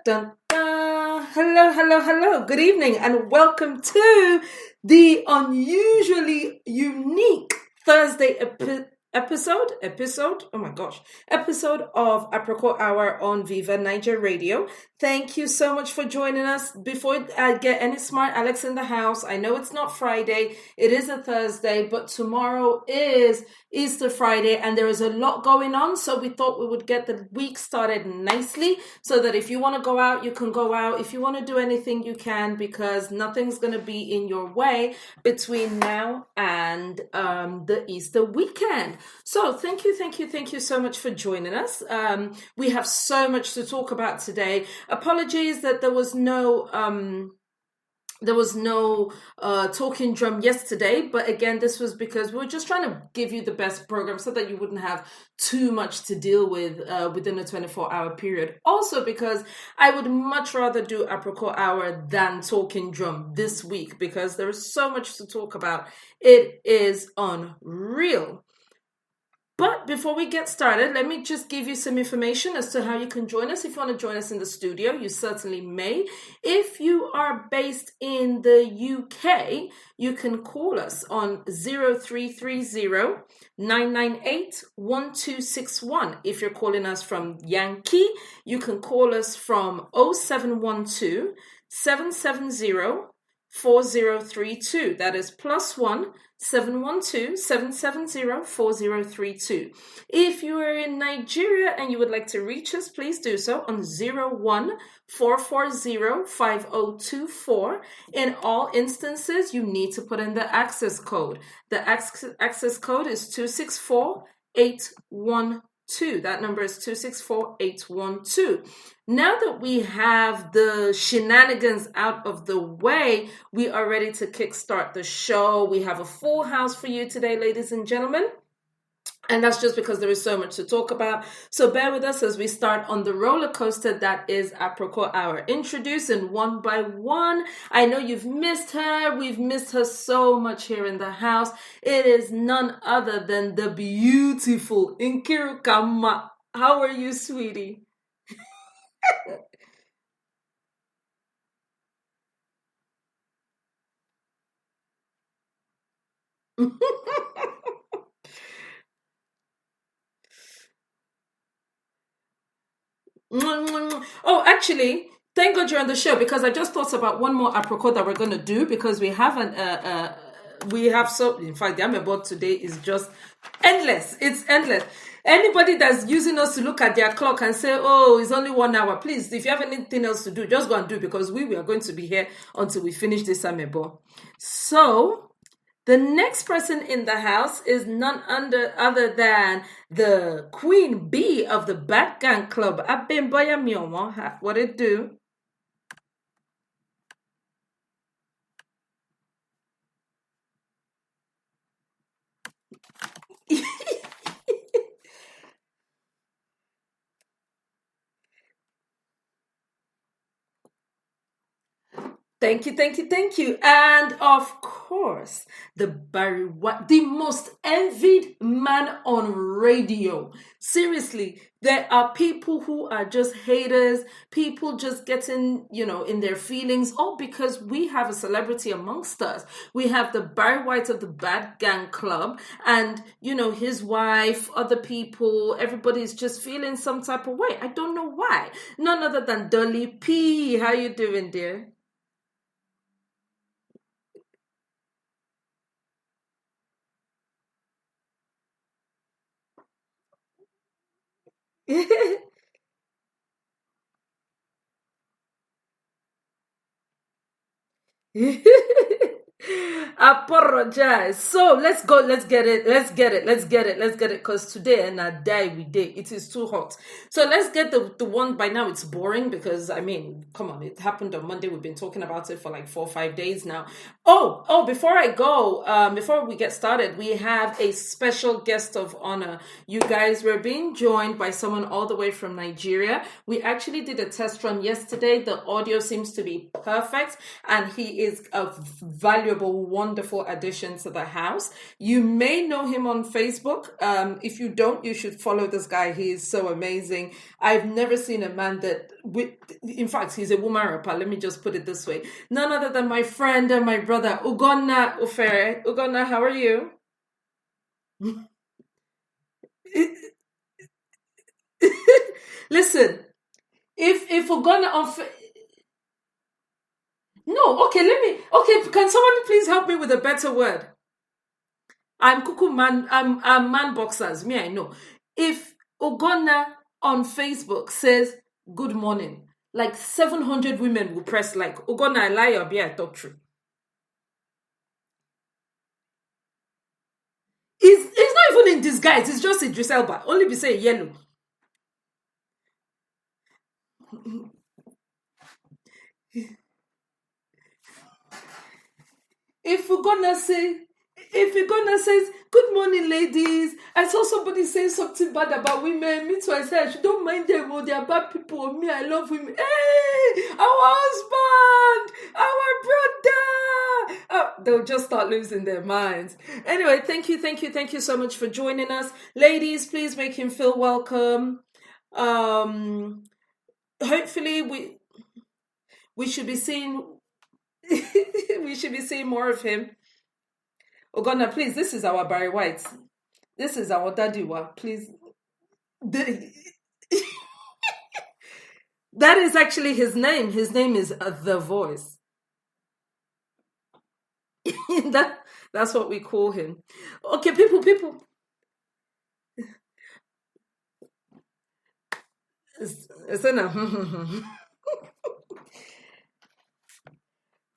dun, dun. Hello, hello, hello. Good evening and welcome to the unusually unique Thursday episode. Oh my gosh. Episode of Aproko Hour on Viva Naija Radio. Thank you so much for joining us. Before I get any smart Alex in the house, I know it's not Friday. It is a Thursday, but tomorrow is Easter Friday and there is a lot going on. So we thought we would get the week started nicely so that if you want to go out, you can go out. If you want to do anything, you can, because nothing's going to be in your way between now and the Easter weekend. So thank you so much for joining us. We have so much to talk about today. Apologies that there was no talking drum yesterday, but again, this was because we were just trying to give you the best program so that you wouldn't have too much to deal with within a 24-hour period. Also because I would much rather do Aproko Hour than talking drum this week because there is so much to talk about. It is unreal. But before we get started, let me just give you some information as to how you can join us. If you want to join us in the studio, you certainly may. If you are based in the UK, you can call us on 0330 998 1261. If you're calling us from Yankee, you can call us from 0712 770 4032. That is +1 712 770 4032. If you are in Nigeria and you would like to reach us, please do so on 01 440 5024. In all instances, you need to put in the access code. The access code is 264812. That number is 264812. Now that we have the shenanigans out of the way, we are ready to kickstart the show. We have a full house for you today, ladies and gentlemen. And that's just because there is so much to talk about. So bear with us as we start on the roller coaster that is Aproko Hour. Introducing one by one. I know you've missed her. We've missed her so much here in the house. It is none other than the beautiful Nkiru Kama. How are you, sweetie? Oh, actually, thank God you're on the show because I just thought about one more apricot that we're going to do because we have in fact, the amebo today is just endless. It's endless. Anybody that's using us to look at their clock and say, oh, it's only 1 hour, please, if you have anything else to do, just go and do it because we are going to be here until we finish this amebo. So the next person in the house is none other than the Queen Bee of the Bat Gang Club. Abimboya Miomo, what it do? Thank you. And of course, the most envied man on radio. Seriously, there are people who are just haters, people just getting, in their feelings, all because we have a celebrity amongst us. We have the Barry White of the Bad Gang Club and, his wife, other people, everybody's just feeling some type of way. I don't know why. None other than Dolly P. How you doing, dear? Apologize. So let's go. Let's get it. Because today and I die with day. It is too hot. So let's get the one. By now it's boring because come on, it happened on Monday. We've been talking about it for like 4 or 5 days now. Oh, before I go, before we get started, we have a special guest of honor. You guys, we're being joined by someone all the way from Nigeria. We actually did a test run yesterday. The audio seems to be perfect and he is a valuable one wonderful addition to the house. You may know him on Facebook. If you don't, you should follow this guy. He is so amazing. I've never seen a man that, in fact, he's a woman rapper. Let me just put it this way. None other than my friend and my brother, Ugonna Ufere. Ugonna, how are you? Listen, if Ugonna on no, okay, okay, can someone please help me with a better word? I'm cuckoo man, I'm man boxers, me I know. If Ogonna on Facebook says good morning, like 700 women will press like, Ogonna, I lie or be I talk true. It's not even in disguise, it's just Idris Elba. Only be say yellow. If we're gonna say, if you're gonna say, good morning, ladies. I saw somebody saying something bad about women. Me too, I said, I don't mind them. Oh, they are bad people. Oh, me, I love women. Hey, our husband, our brother. Oh, they'll just start losing their minds. Anyway, thank you so much for joining us. Ladies, please make him feel welcome. Um, hopefully we should be seeing we should be seeing more of him. Ogonna, please, this is our Barry White. This is our Dadiwa. Please. That is actually his name. His name is The Voice. That's what we call him. Okay, people.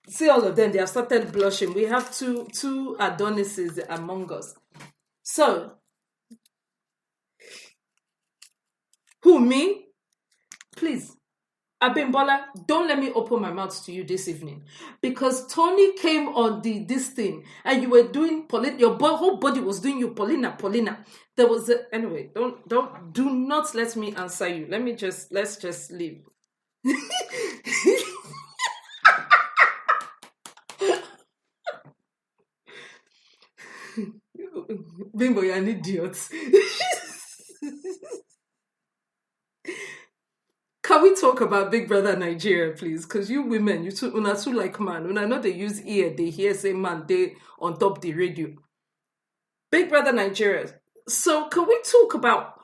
See all of them, they have started blushing. We have two Adonises among us. So, who, me? Please, Abimbola, don't let me open my mouth to you this evening. Because Tony came on this thing and you were doing, your whole body was doing you, Paulina. There was anyway, do not let me answer you. Let's just leave. Bimbo, you're an idiot. Can we talk about Big Brother Nigeria, please? Because you women, you too like man. When I know they use ear, they hear say man, they on top the radio. Big Brother Nigeria. So can we talk about?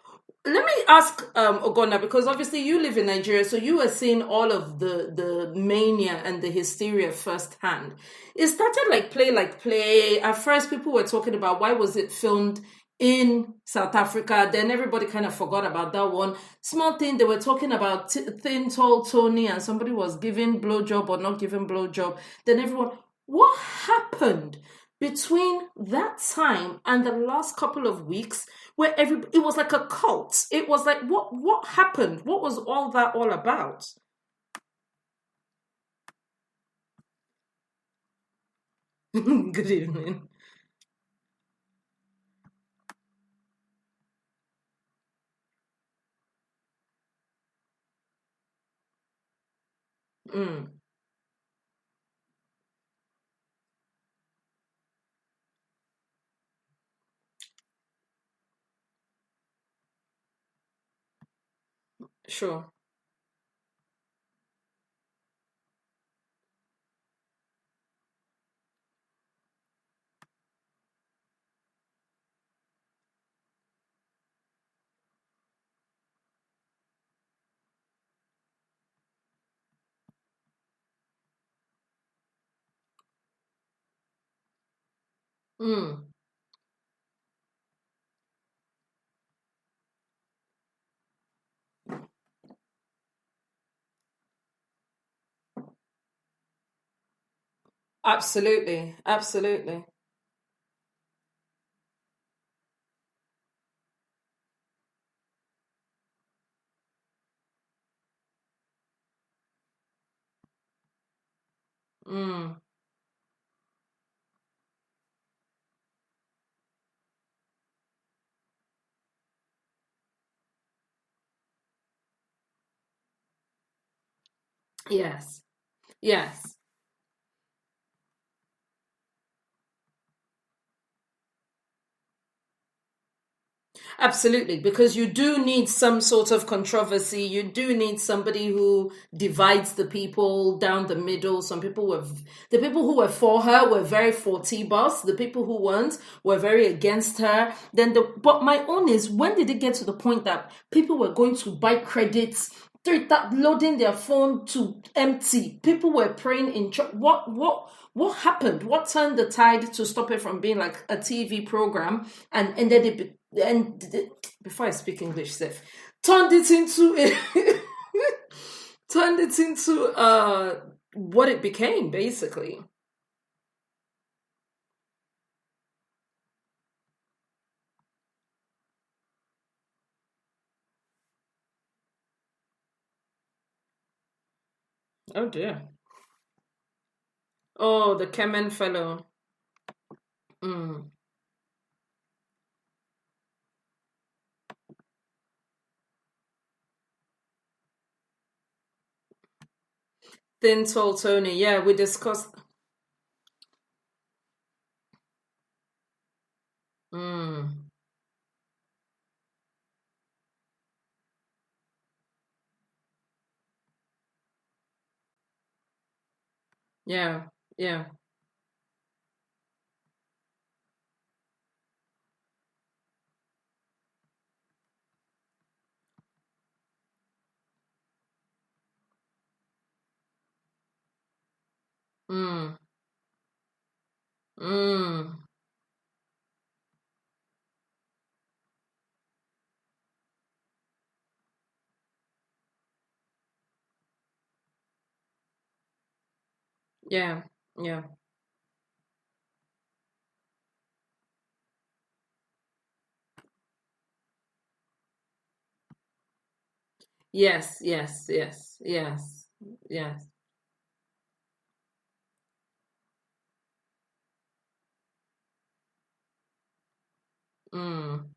Let me ask Ogonna, because obviously you live in Nigeria, so you are seeing all of the mania and the hysteria firsthand. It started like play. At first, people were talking about why was it filmed in South Africa. Then everybody kind of forgot about that one. Small thing, they were talking about Thin Tall Tony and somebody was giving blowjob or not giving blowjob. Then everyone, what happened between that time and the last couple of weeks where it was like a cult? It was like, what happened? What was all that all about? Good evening. Mm, sure. Mm, absolutely. Mm, yes. Yes. Absolutely, because you do need some sort of controversy. You do need somebody who divides the people down the middle. The people who were for her were very for TBoss. The people who weren't were very against her. But my own is, when did it get to the point that people were going to buy credits, loading their phone to empty? People were praying in church. What happened? What turned the tide to stop it from being like a TV program and ended it? And before I speak English, Seth, turned it into a turned it into what it became, basically. Oh dear. Oh, the Kemen fellow. Mm. Thin Tall Tony. Yeah, we discussed. Mm. Yeah, yeah. Mm. Mm. Yeah, yeah. Yes, yes, yes, yes, yes. Mm.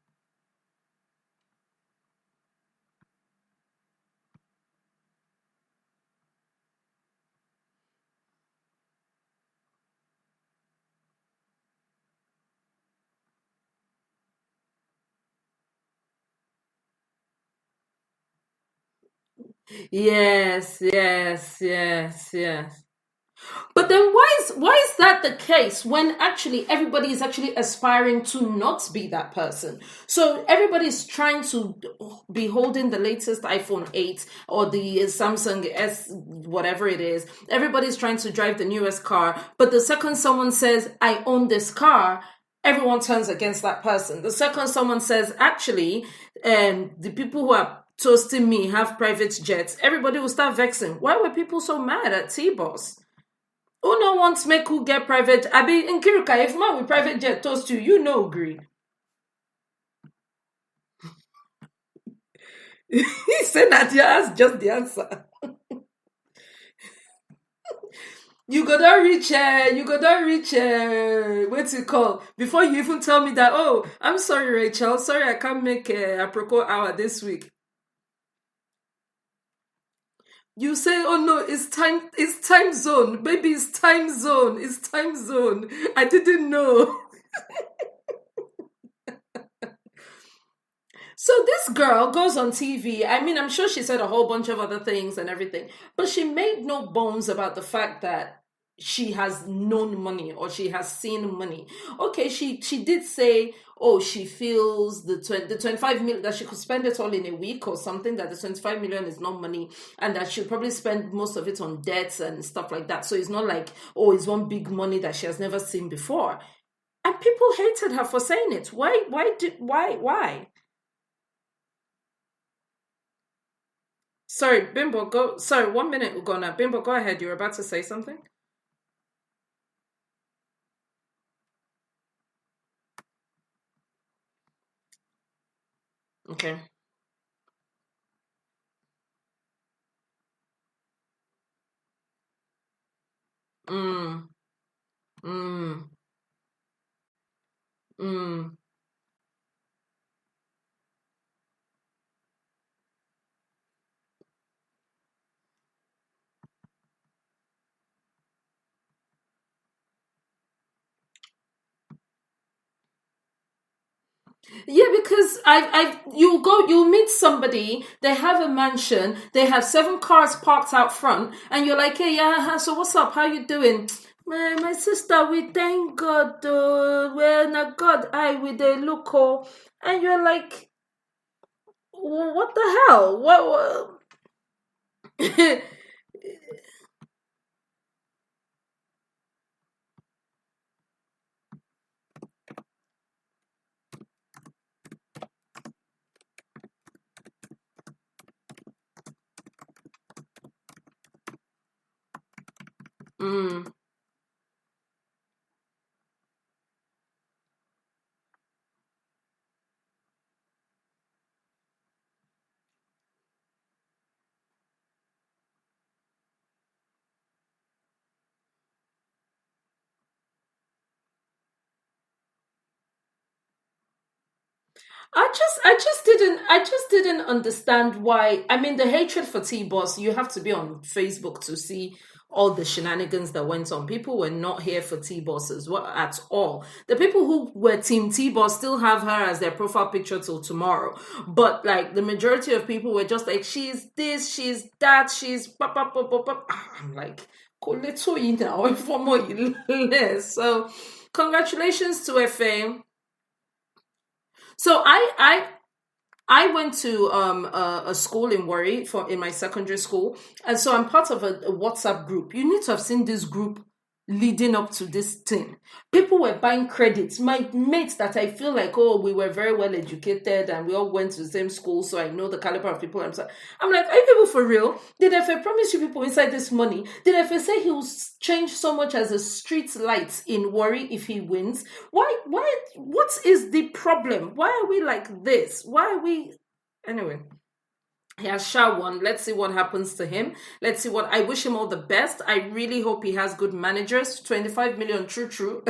Yes, yes, yes, yes. But then why is that the case when actually everybody is actually aspiring to not be that person? So everybody's trying to be holding the latest iPhone 8 or the Samsung S whatever it is. Everybody's trying to drive the newest car, but the second someone says I own this car, everyone turns against that person. The second someone says, actually, the people who are toasting me have private jets, everybody will start vexing. Why were people so mad at T-Boss? Who no wants make who get private? I be in Kiruka, if man with private jet toast you, you know agree. He said that you asked just the answer. You go don't reach what's it called? Before you even tell me that, oh, I'm sorry, Rachel. Sorry I can't make a Aproko hour this week. You say, oh no, it's time zone. Baby, it's time zone. I didn't know. So this girl goes on TV. I mean, I'm sure she said a whole bunch of other things and everything, but she made no bones about the fact that she has known money or she has seen money. Okay, she did say, oh, she feels the 25 million that she could spend it all in a week or something, that the 25 million is not money and that she'll probably spend most of it on debts and stuff like that. So it's not like, oh, it's one big money that she has never seen before. And people hated her for saying it. Why? Sorry, Bimbo, go. Sorry, 1 minute, Ugona. Bimbo, go ahead. You're about to say something? Okay. Mm, mm, mm. Yeah, because you'll meet somebody, they have a mansion, they have 7 cars parked out front, and you're like, hey, yeah, so what's up? How you doing? My sister, we thank God, well, na God, I with the local, and you're like, what the hell? Mm. I just didn't understand why. I mean, the hatred for T-Boss, you have to be on Facebook to see all the shenanigans that went on. People were not here for T-Boss as well at all. The people who were Team T-Boss still have her as their profile picture till tomorrow. But like the majority of people were just like, she's this, she's that, she's pop, pop, pop, pop, pop. I'm like, "Koleto yi now, for more less." So congratulations to FA. So I went to a school in Warri for in my secondary school, and so I'm part of a WhatsApp group. You need to have seen this group leading up to this thing. People were buying credits. My mates that I feel like, oh, we were very well educated and we all went to the same school, so I know the caliber of people. I'm like, are you people for real? Did Efe promise you people inside this money? Did Efe say he will change so much as a street light in Warri if he wins? What is the problem? Why are we like this? Why are we anyway? He has Sha won. Let's see what happens to him. Let's see what I wish him all the best. I really hope he has good managers. 25 million true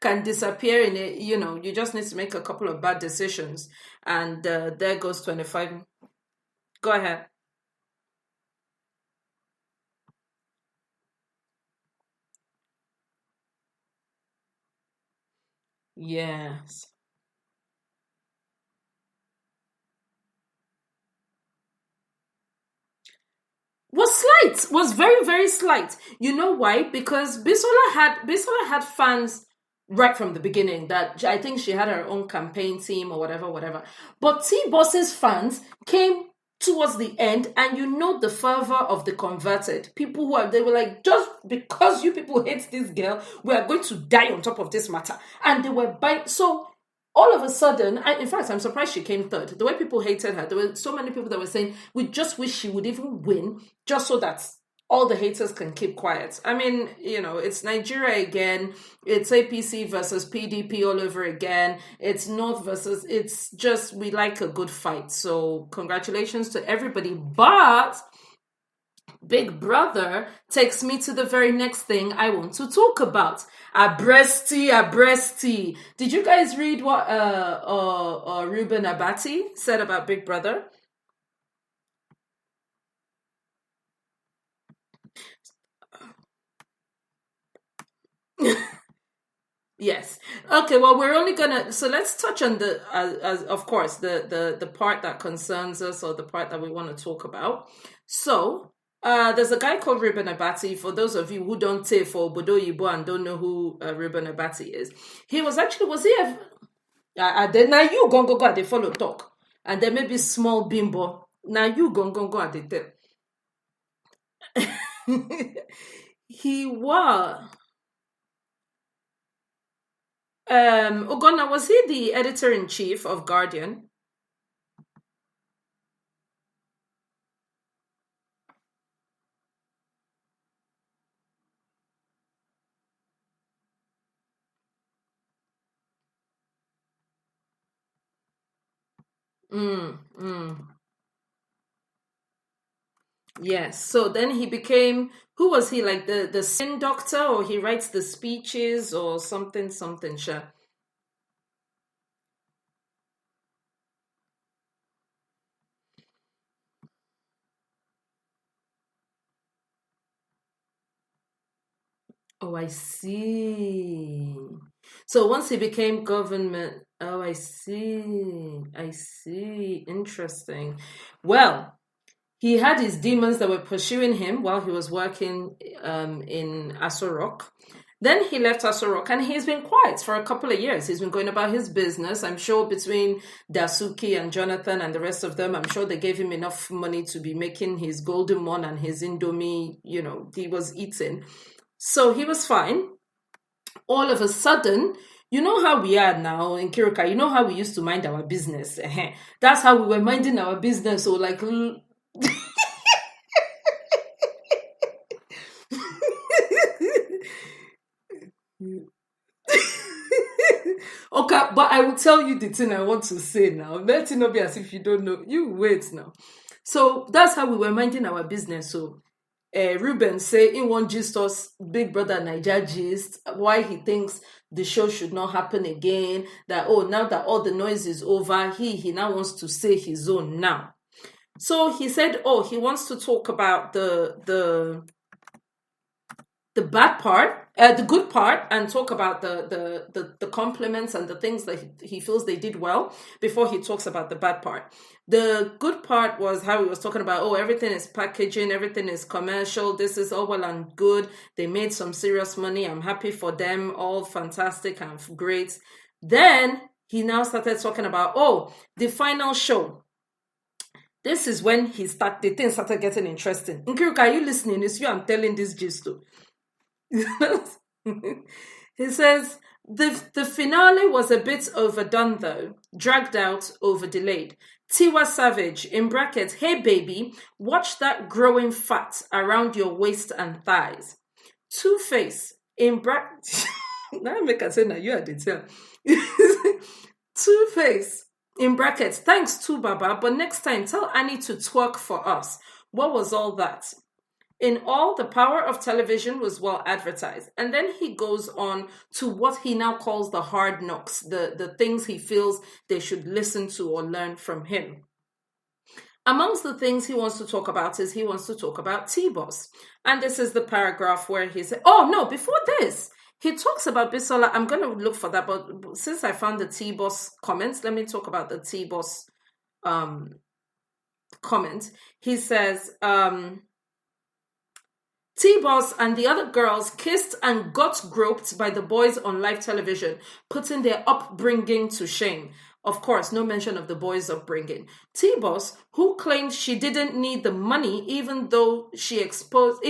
can disappear in it. You know, you just need to make a couple of bad decisions. And there goes 25. Go ahead. Yes. Was slight, was very, very slight. You know why? Because Bisola had fans right from the beginning. That I think she had her own campaign team or whatever, whatever. But T Boss's fans came towards the end, and you know the fervor of the converted people who are they were like, just because you people hate this girl, we are going to die on top of this matter. And they were buying so all of a sudden, in fact, I'm surprised she came third. The way people hated her, there were so many people that were saying, we just wish she would even win, just so that all the haters can keep quiet. I mean, you know, it's Nigeria again. It's APC versus PDP all over again. It's North versus, it's just, we like a good fight. So, congratulations to everybody. But Big Brother takes me to the very next thing I want to talk about. Abreasti, Abreasti. Did you guys read what Reuben Abati said about Big Brother? Yes. Okay. Well, we're only gonna. So let's touch on the, as of course, the part that concerns us or the part that we want to talk about. So, there's a guy called Reuben Abati. For those of you who don't say for Bodo Yibo and don't know who Reuben Abati is, he was actually was he? Then now you go at the follow talk, and then maybe small bimbo. Now you go at the tell. He was. Ogonna, was he the editor in chief of Guardian? Mm, mm. Yes. So then he became, who was he, like the spin doctor, or he writes the speeches or something something sure. Oh, I see. So once he became government, oh, I see, interesting. Well, he had his demons that were pursuing him while he was working in Aso. Then he left Aso and he's been quiet for a couple of years. He's been going about his business. I'm sure between Dasuki and Jonathan and the rest of them, I'm sure they gave him enough money to be making his golden one and his Indomie, he was eating. So he was fine. All of a sudden, you know how we are now in Kiruka, you know how we used to mind our business. That's how we were minding our business. So like okay, but I will tell you the thing I want to say now. Let it not be as if you don't know. You wait now. So that's how we were minding our business. So Reuben say in one gist us Big Brother Naija gist why he thinks the show should not happen again. That now that all the noise is over, he now wants to say his own now. So he said, he wants to talk about the bad part, the good part, and talk about the compliments and the things that he feels they did well before he talks about the bad part. The good part was how he was talking about, everything is packaging, everything is commercial, this is all well and good. They made some serious money. I'm happy for them, all fantastic and great. Then he now started talking about, the final show. This is when the thing started getting interesting. Nkiruka, are you listening? It's you I'm telling this gist to. He says the finale was a bit overdone though, dragged out, over delayed. Tiwa Savage in brackets, hey baby, watch that growing fat around your waist and thighs. Two-Face in brackets. Now I make a say now you are the tell. Two-Face in brackets, thanks to Baba, but next time tell Annie to twerk for us. What was all that? In all, the power of television was well advertised. And then he goes on to what he now calls the hard knocks, the things he feels they should listen to or learn from him. Amongst the things he wants to talk about is he wants to talk about TBoss. And this is the paragraph where he said, before this, he talks about Bisola. I'm going to look for that, but since I found the TBoss comments, let me talk about the TBoss comment. He says, TBoss and the other girls kissed and got groped by the boys on live television, putting their upbringing to shame. Of course, no mention of the boys' upbringing. TBoss, who claimed she didn't need the money even though she exposed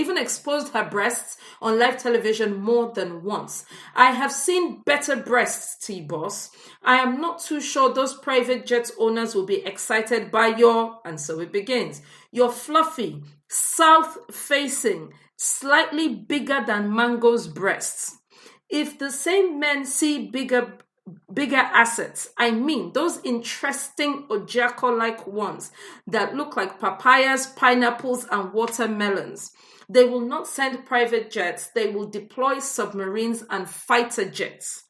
her breasts on live television more than once. I have seen better breasts, TBoss. I am not too sure those private jet owners will be excited by and so it begins. Your fluffy, south-facing, slightly bigger than Mango's breasts. If the same men see bigger assets, I mean those interesting Ojako-like ones that look like papayas, pineapples, and watermelons, they will not send private jets, they will deploy submarines and fighter jets.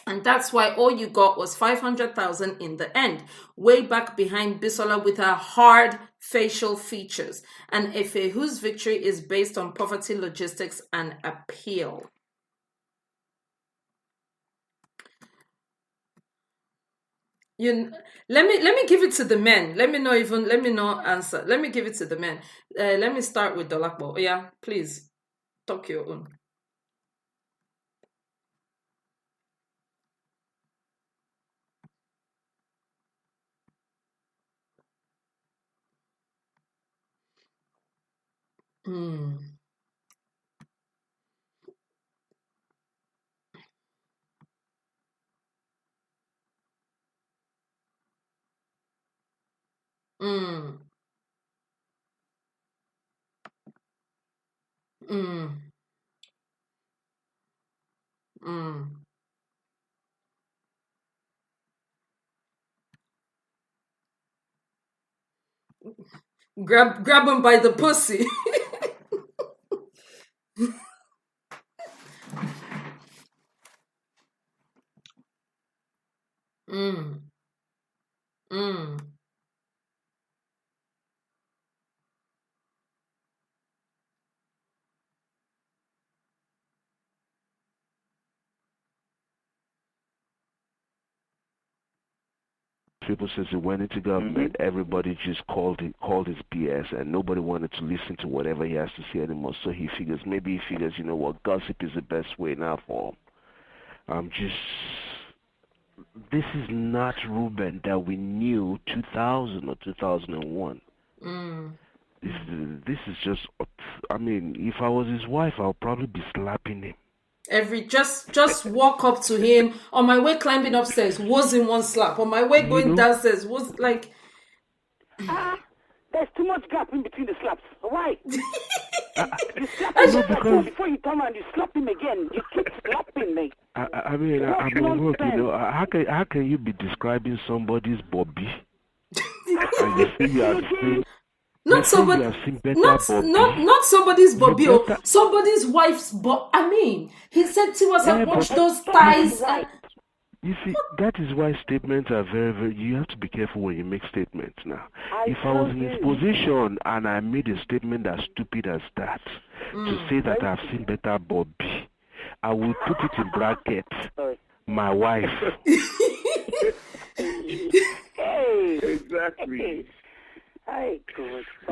And that's why all you got was 500,000 in the end, way back behind Bisola with her hard facial features, and Efe whose victory is based on poverty logistics and appeal. Let me give it to the men. Let me not answer. Let me give it to the men. Let me start with Dolakbo. Yeah, please talk your own. Mm. Mm. Mm. Mm. Grab him by the pussy. Mm. Mm. people, since he went into government, everybody just called his BS, and nobody wanted to listen to whatever he has to say anymore. So he figures, you know what, gossip is the best way now for him. This is not Reuben that we knew 2000 or 2001. This is just, I mean, if I was his wife, I'll probably be slapping him. Just walk up to him on my way climbing upstairs, was in one slap. On my way going downstairs, was like there's too much gap in between the slaps. Why? You slap him before you turn around, you slap him again. You keep slapping me. I mean, I'm at work, you know. How can you be describing somebody's Bobby? And you see you are saying, not somebody's Bobby, somebody's wife's I mean, he said TBoss had watched those thighs. You see, that is why statements are very, very... You have to be careful when you make statements now. If I was in his position and I made a statement as stupid as that, to say that I've seen better Bobby, I will put it in brackets, my wife. Hey, exactly. Hey, good. I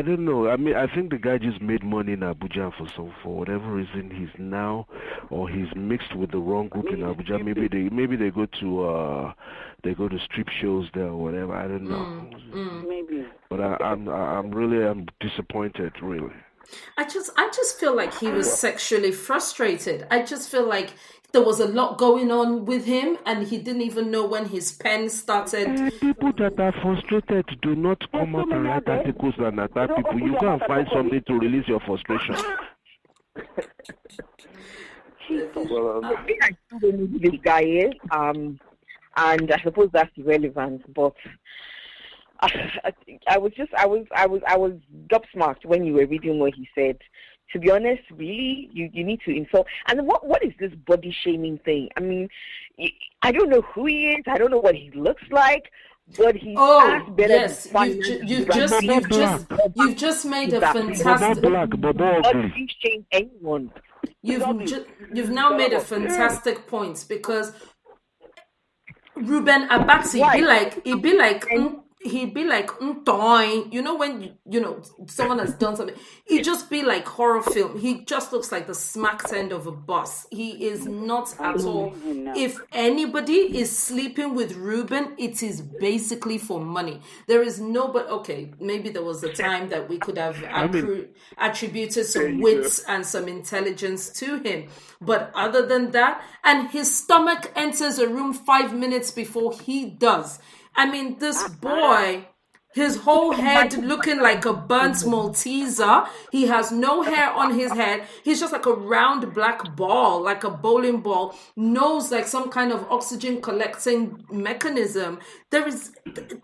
don't know. I mean, I think the guy just made money in Abuja for whatever reason. He's mixed with the wrong group in Abuja. Maybe they go to strip shows there or whatever. I don't know. Maybe. But I'm disappointed, really. I just feel like he was sexually frustrated. I just feel like there was a lot going on with him, and he didn't even know when his pen started. People that are frustrated do not come out and write articles and attack people. You go and find something to release your frustration. I think I still don't know who this guy is, and I suppose that's irrelevant. But I was gobsmacked when you were reading what he said. To be honest, really, you need to insult. And what is this body shaming thing? I mean, I don't know who he is. I don't know what he looks like. But he's better. Yes, you've just made a fantastic. Shame anyone. You've now made a fantastic point, because Reuben Abati he'd be like you know, when someone has done something, he'd just be like horror film. He just looks like the smacked end of a bus. He is not at all. If anybody is sleeping with Reuben, it is basically for money. There is okay, maybe there was a time that we could have attributed some wits and some intelligence to him, but other than that, and his stomach enters a room 5 minutes before he does. I mean, this boy, his whole head looking like a burnt Malteser. He has no hair on his head. He's just like a round black ball, like a bowling ball. Nose like some kind of oxygen collecting mechanism.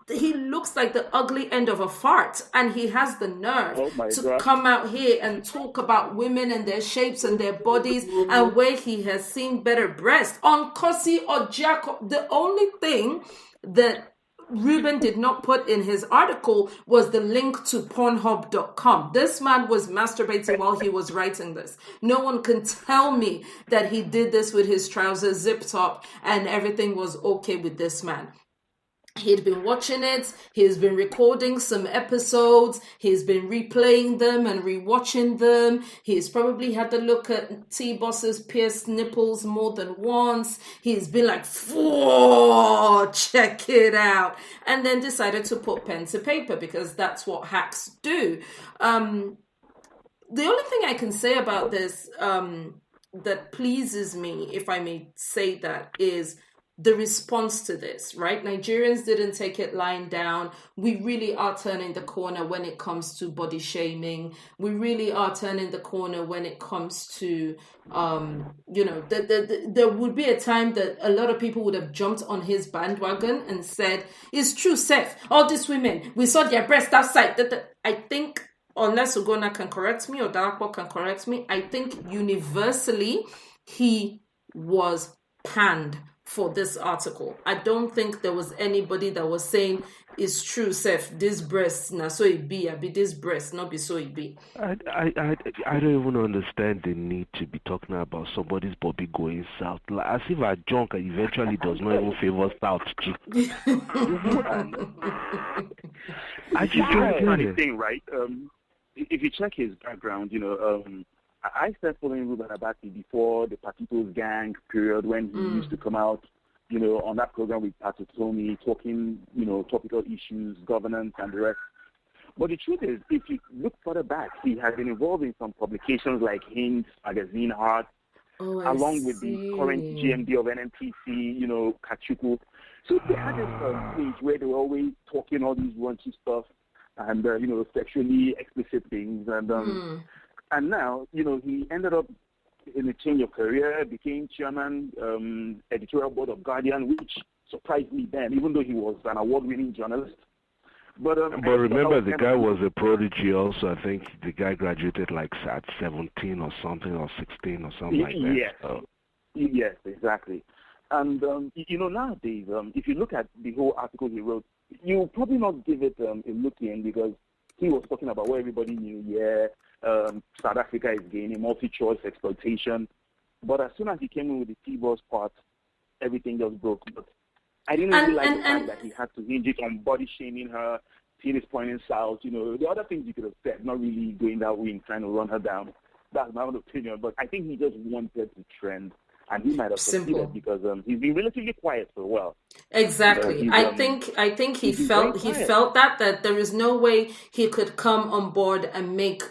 He looks like the ugly end of a fart, and he has the nerve to come out here and talk about women and their shapes and their bodies and where he has seen better breasts on Kosi or Jacob. The only thing that Reuben did not put in his article was the link to Pornhub.com. This man was masturbating while he was writing this. No one can tell me that he did this with his trousers zipped up and everything was okay with this man. He'd been watching it. He's been recording some episodes. He's been replaying them and rewatching them. He's probably had to look at TBoss's pierced nipples more than once. He's been like, "Whoa, check it out," and then decided to put pen to paper, because that's what hacks do. The only thing I can say about this that pleases me, if I may say that, is the response to this, right? Nigerians didn't take it lying down. We really are turning the corner when it comes to body shaming. We really are turning the corner when it comes to, there would be a time that a lot of people would have jumped on his bandwagon and said, "It's true, Seth, all these women, we saw their breasts outside." I think, unless Ugona can correct me or Dalakwa can correct me, I think universally he was panned for this article. I don't think there was anybody that was saying it's true, Seth, this breast, na so it be this breast, not be so it be. I don't even understand the need to be talking about somebody's body going south, like, as if a junk eventually does not even favor south. I just don't get it. Thing, right? If you check his background, I started following Reuben Abati before the Patitos gang period, when he used to come out, on that program with Patotomi, talking, topical issues, governance, and the rest. But the truth is, if you look further back, he has been involved in some publications like Hints, Magazine Heart, along with the current GMD of NMPC, Kachuku. So they had this page where they were always talking all these raunchy stuff and, sexually explicit things. And now, he ended up in a change of career, became chairman, editorial board of Guardian, which surprised me then, even though he was an award-winning journalist. But remember, the guy was a prodigy also. I think the guy graduated like at 17 or something, or 16 or something like that. Yes, yes, exactly. And, nowadays, if you look at the whole article he wrote, you'll probably not give it a look in, because he was talking about what everybody knew, South Africa is gaining multi-choice exploitation. But as soon as he came in with the TBoss part, everything just broke. But I didn't really like the fact that he had to hinge it on body shaming her, penis pointing south, the other things you could have said, not really going that way and trying to run her down. That's my own opinion. But I think he just wanted to trend. And he might have succeeded because he's been relatively quiet for a while. Exactly. I think he felt that there is no way he could come on board and make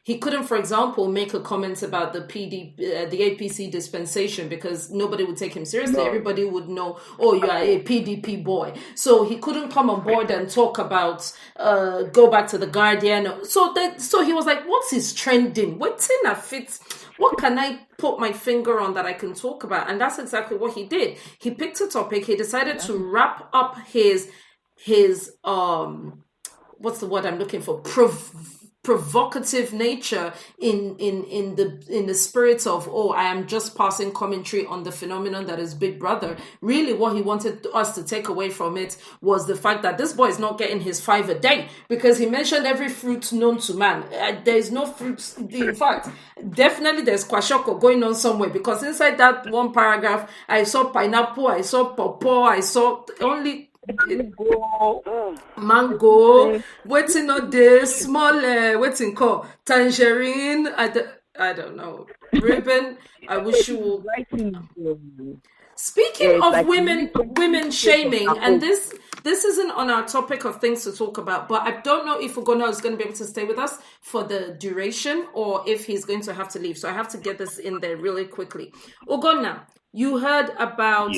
he couldn't, for example, make a comment about the APC dispensation, because nobody would take him seriously. No. Everybody would know, oh, you are a PDP boy. So he couldn't come on board and talk about go back to the Guardian. So he was like, what's his trending? What's in a fit? What can I put my finger on that I can talk about? And that's exactly what he did. He picked a topic. He decided to wrap up his what's the word I'm looking for? Provocative nature in the spirit of, I am just passing commentary on the phenomenon that is Big Brother. Really, what he wanted us to take away from it was the fact that this boy is not getting his 5 a day, because he mentioned every fruit known to man. There is no fruits. In fact, definitely there's kwashoko going on somewhere, because inside that one paragraph, I saw pineapple, I saw pawpaw, I saw only mango, waiting on this small waiting call tangerine. I don't know. Reuben, I wish you would. Speaking of women shaming, and this isn't on our topic of things to talk about, but I don't know if Ugono is going to be able to stay with us for the duration or if he's going to have to leave. So I have to get this in there really quickly. Ugonna, you heard about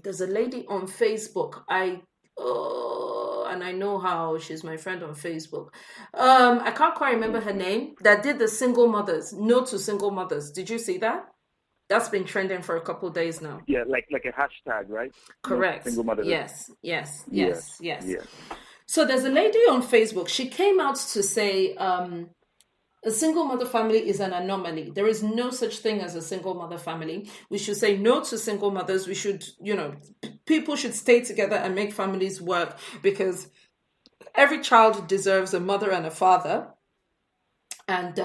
there's a lady on Facebook. And I know how she's my friend on Facebook. I can't quite remember her name. That did the single mothers, no to single mothers. Did you see that? That's been trending for a couple of days now. Yeah, like a hashtag, right? Correct. No single mothers. Yes. So there's a lady on Facebook. She came out to say a single mother family is an anomaly. There is no such thing as a single mother family. We should say no to single mothers. We should, people should stay together and make families work, because every child deserves a mother and a father. And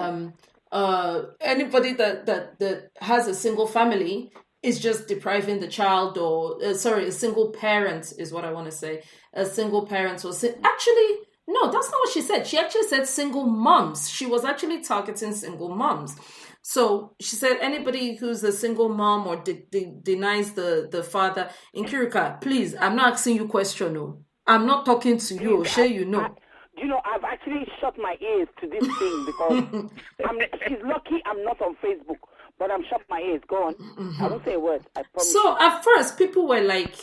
anybody that has a single family is just depriving the child, or a single parent is what I want to say. A single parent, actually. No, that's not what she said. She actually said single moms. She was actually targeting single moms. So she said anybody who's a single mom or denies the father. In Kirika, please, I'm not asking you question. No. I'm not talking to you. Sure, you know. I've actually shut my ears to this thing because she's lucky I'm not on Facebook, but I'm shut my ears. Go on. I won't say a word. I promise. So at first, people were like,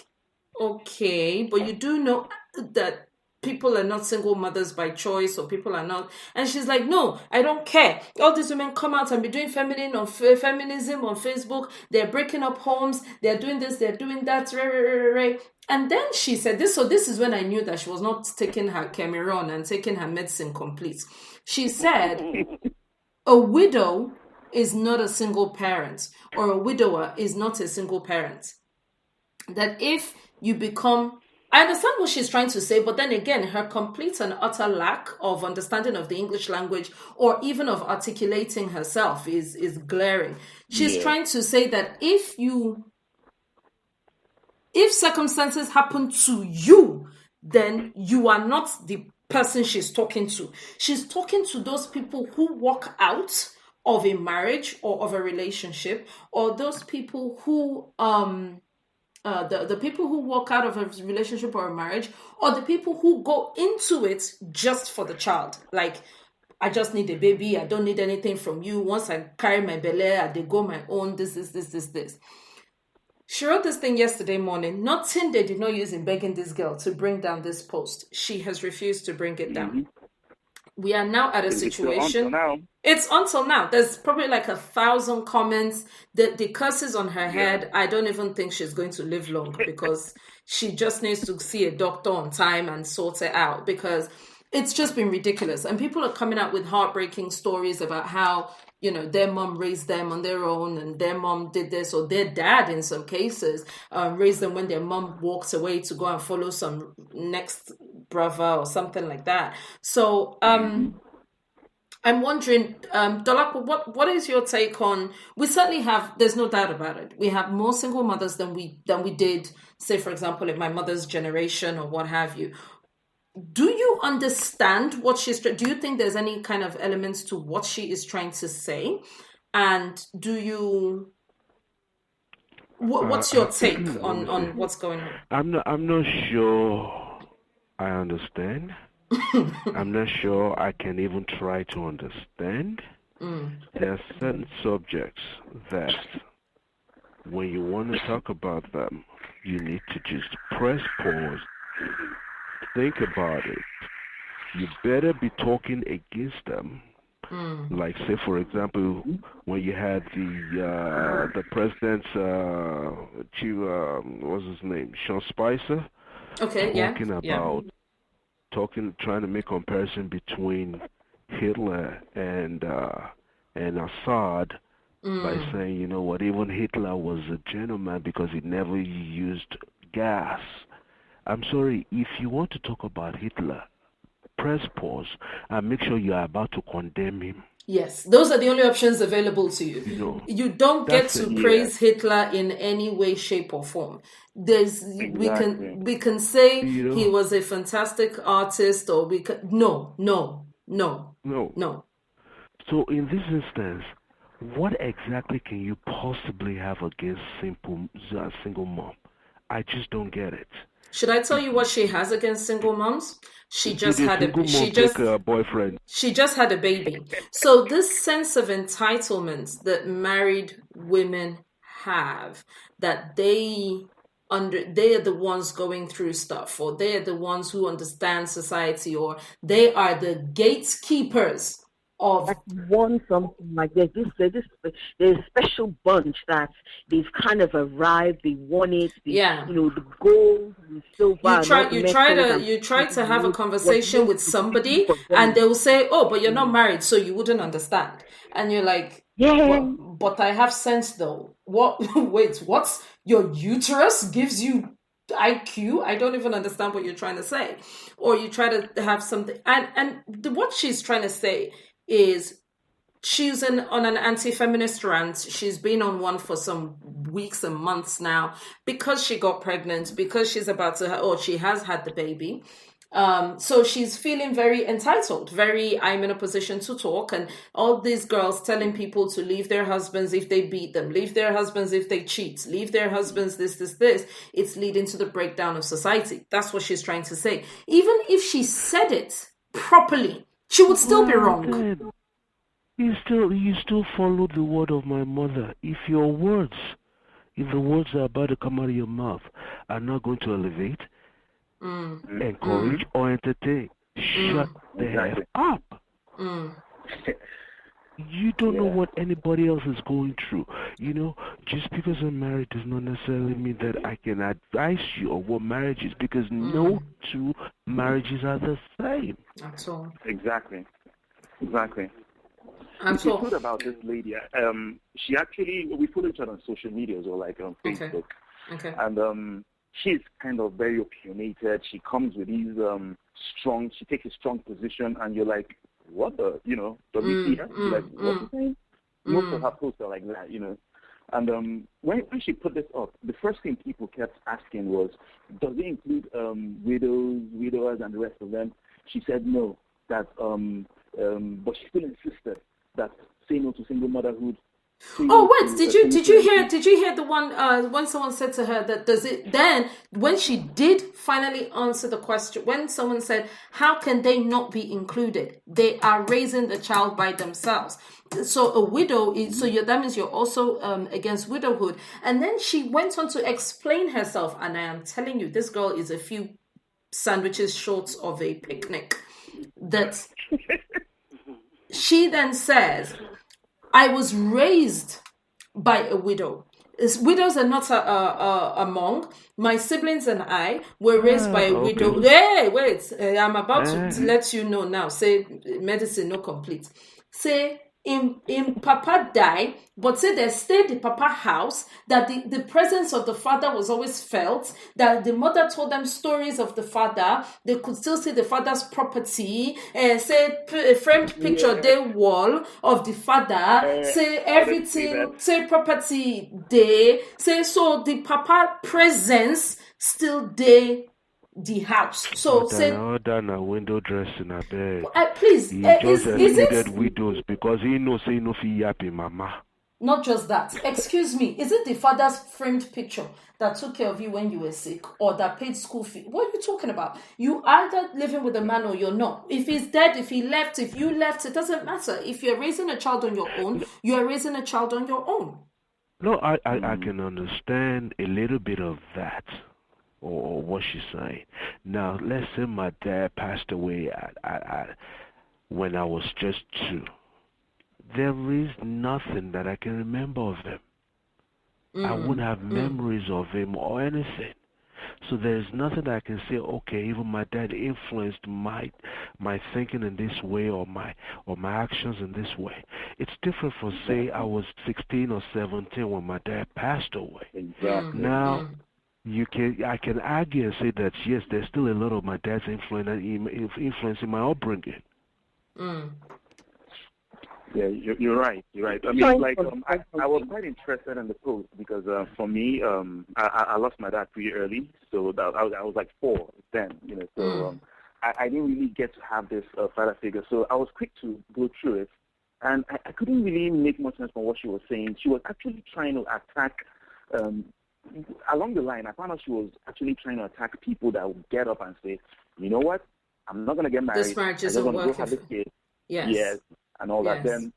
okay, but you do know that people are not single mothers by choice, or people are not. And she's like, no, I don't care. All these women come out and be doing feminism on Facebook. They're breaking up homes. They're doing this. They're doing that. And then she said this. So this is when I knew that she was not taking her Cameron and taking her medicine complete. She said, a widow is not a single parent, or a widower is not a single parent. that if you become, I understand what she's trying to say, but then again, her complete and utter lack of understanding of the English language or even of articulating herself is glaring. She's trying to say that if circumstances happen to you, then you are not the person she's talking to. She's talking to those people who walk out of a marriage or of a relationship, or those people who the people who walk out of a relationship or a marriage, or the people who go into it just for the child. Like, I just need a baby, I don't need anything from you. Once I carry my belly, I go my own, this. She wrote this thing yesterday morning. Nothing they did not use in begging this girl to bring down this post. She has refused to bring it down. We are now at a situation. It's until now. There's probably like 1,000 comments. The curses on her head. I don't even think she's going to live long, because she just needs to see a doctor on time and sort it out, because it's just been ridiculous. And people are coming out with heartbreaking stories about how, you know, their mom raised them on their own, and their mom did this, or their dad in some cases raised them when their mom walked away to go and follow some next brother or something like that. So I'm wondering, Dolapo, what is your take on? We certainly have. There's no doubt about it. We have more single mothers than we did, say, for example, in my mother's generation or what have you. Do you understand what she's? Do you think there's any kind of elements to what she is trying to say? And do you? What's your take on what's going on? I'm not sure I understand. I'm not sure I can even try to understand. There are certain subjects that when you want to talk about them, you need to just press pause, think about it. You better be talking against them. Like, say, for example, when you had the president's what's his name, Sean Spicer, trying to make comparison between Hitler and Assad, by saying, you know what, even Hitler was a gentleman because he never used gas. I'm sorry, if you want to talk about Hitler, press pause and make sure you are about to condemn him. Yes, those are the only options available to you. You don't get to praise Hitler in any way, shape, or form. We can say he was a fantastic artist, or we can no. So in this instance, what exactly can you possibly have against single mom? I just don't get it. Should I tell you what she has against single moms? She just had a boyfriend. She just had a baby. So this sense of entitlement that married women have, that they are the ones going through stuff, or they are the ones who understand society, or they are the gatekeepers of. Like want something, like there's a special bunch that they've kind of arrived. They want it. The gold and silver. You try to have a conversation with somebody, and they will say, "Oh, but you're not married, so you wouldn't understand." And you're like, "Yeah, but I have sense, though." What? Wait, what's your uterus gives you IQ? I don't even understand what you're trying to say. Or you try to have something, and what she's trying to say is she's on an anti-feminist rant. She's been on one for some weeks and months now because she got pregnant, because she's about to, or she has had the baby. So she's feeling very entitled, I'm in a position to talk, and all these girls telling people to leave their husbands if they beat them, leave their husbands if they cheat, leave their husbands this. It's leading to the breakdown of society. That's what she's trying to say. Even if she said it properly, she would still be wrong. You still follow the word of my mother. If the words are about to come out of your mouth are not going to elevate, encourage, or entertain, shut the hell up. You don't know what anybody else is going through. You know, just because I'm married does not necessarily mean that I can advise you on what marriage is, because no two marriages are the same. At all. Exactly. At all. About this lady, she actually, we follow each other on social media, or like on Facebook. Okay. And she's kind of very opinionated. She comes with these she takes a strong position, and you're like, what the, does he see her? Like, what's he saying? Most of her posts are like that, And when she put this up, the first thing people kept asking was, does it include widows, widowers, and the rest of them? She said no, that but she still insisted that say no to single motherhood. Oh wait, did you hear the one when someone said to her that does it, then when she did finally answer the question, when someone said how can they not be included, they are raising the child by themselves, so a widow is, so that means you're also against widowhood. And then she went on to explain herself, and I am telling you, this girl is a few sandwiches short of a picnic. That she then says, I was raised by a widow. Widows are not among. My siblings and I were raised by a widow. Hey, wait. I'm about to let you know now. Say, medicine not complete. Say, in Papa died, but say they stayed the Papa house, that the presence of the father was always felt, that the mother told them stories of the father, they could still see the father's property, say a framed picture their wall of the father, say everything, say property day, say so the Papa presence still there. The house. So say window dressing a bed. Please, he just excluded widows because he knows say no fi yappy mama. Not just that. Excuse me, is it the father's framed picture that took care of you when you were sick, or that paid school fee? What are you talking about? You either living with a man or you're not. If he's dead, if he left, if you left, it doesn't matter. If you're raising a child on your own, you are raising a child on your own. No, I can understand a little bit of that. Or what she's saying. Now, let's say my dad passed away when I was just 2. There is nothing that I can remember of him. I wouldn't have memories of him or anything. So there's nothing that I can say, okay, even my dad influenced my thinking in this way or my actions in this way. It's different from, say, I was 16 or 17 when my dad passed away. Exactly. Now, I can argue and say that yes, there's still a lot of my dad's influence in my upbringing. Yeah, you're right. I mean, like I was quite interested in the post because for me, I lost my dad pretty early, so that I was like 4 then, So I didn't really get to have this father figure. So I was quick to go through it, and I couldn't really make much sense from what she was saying. She was actually trying to attack. Along the line, I found out she was actually trying to attack people that would get up and say, you know what, I'm not going to get married. This marriage isn't working. I'm just going to go have a kid. Yes, and all that. Then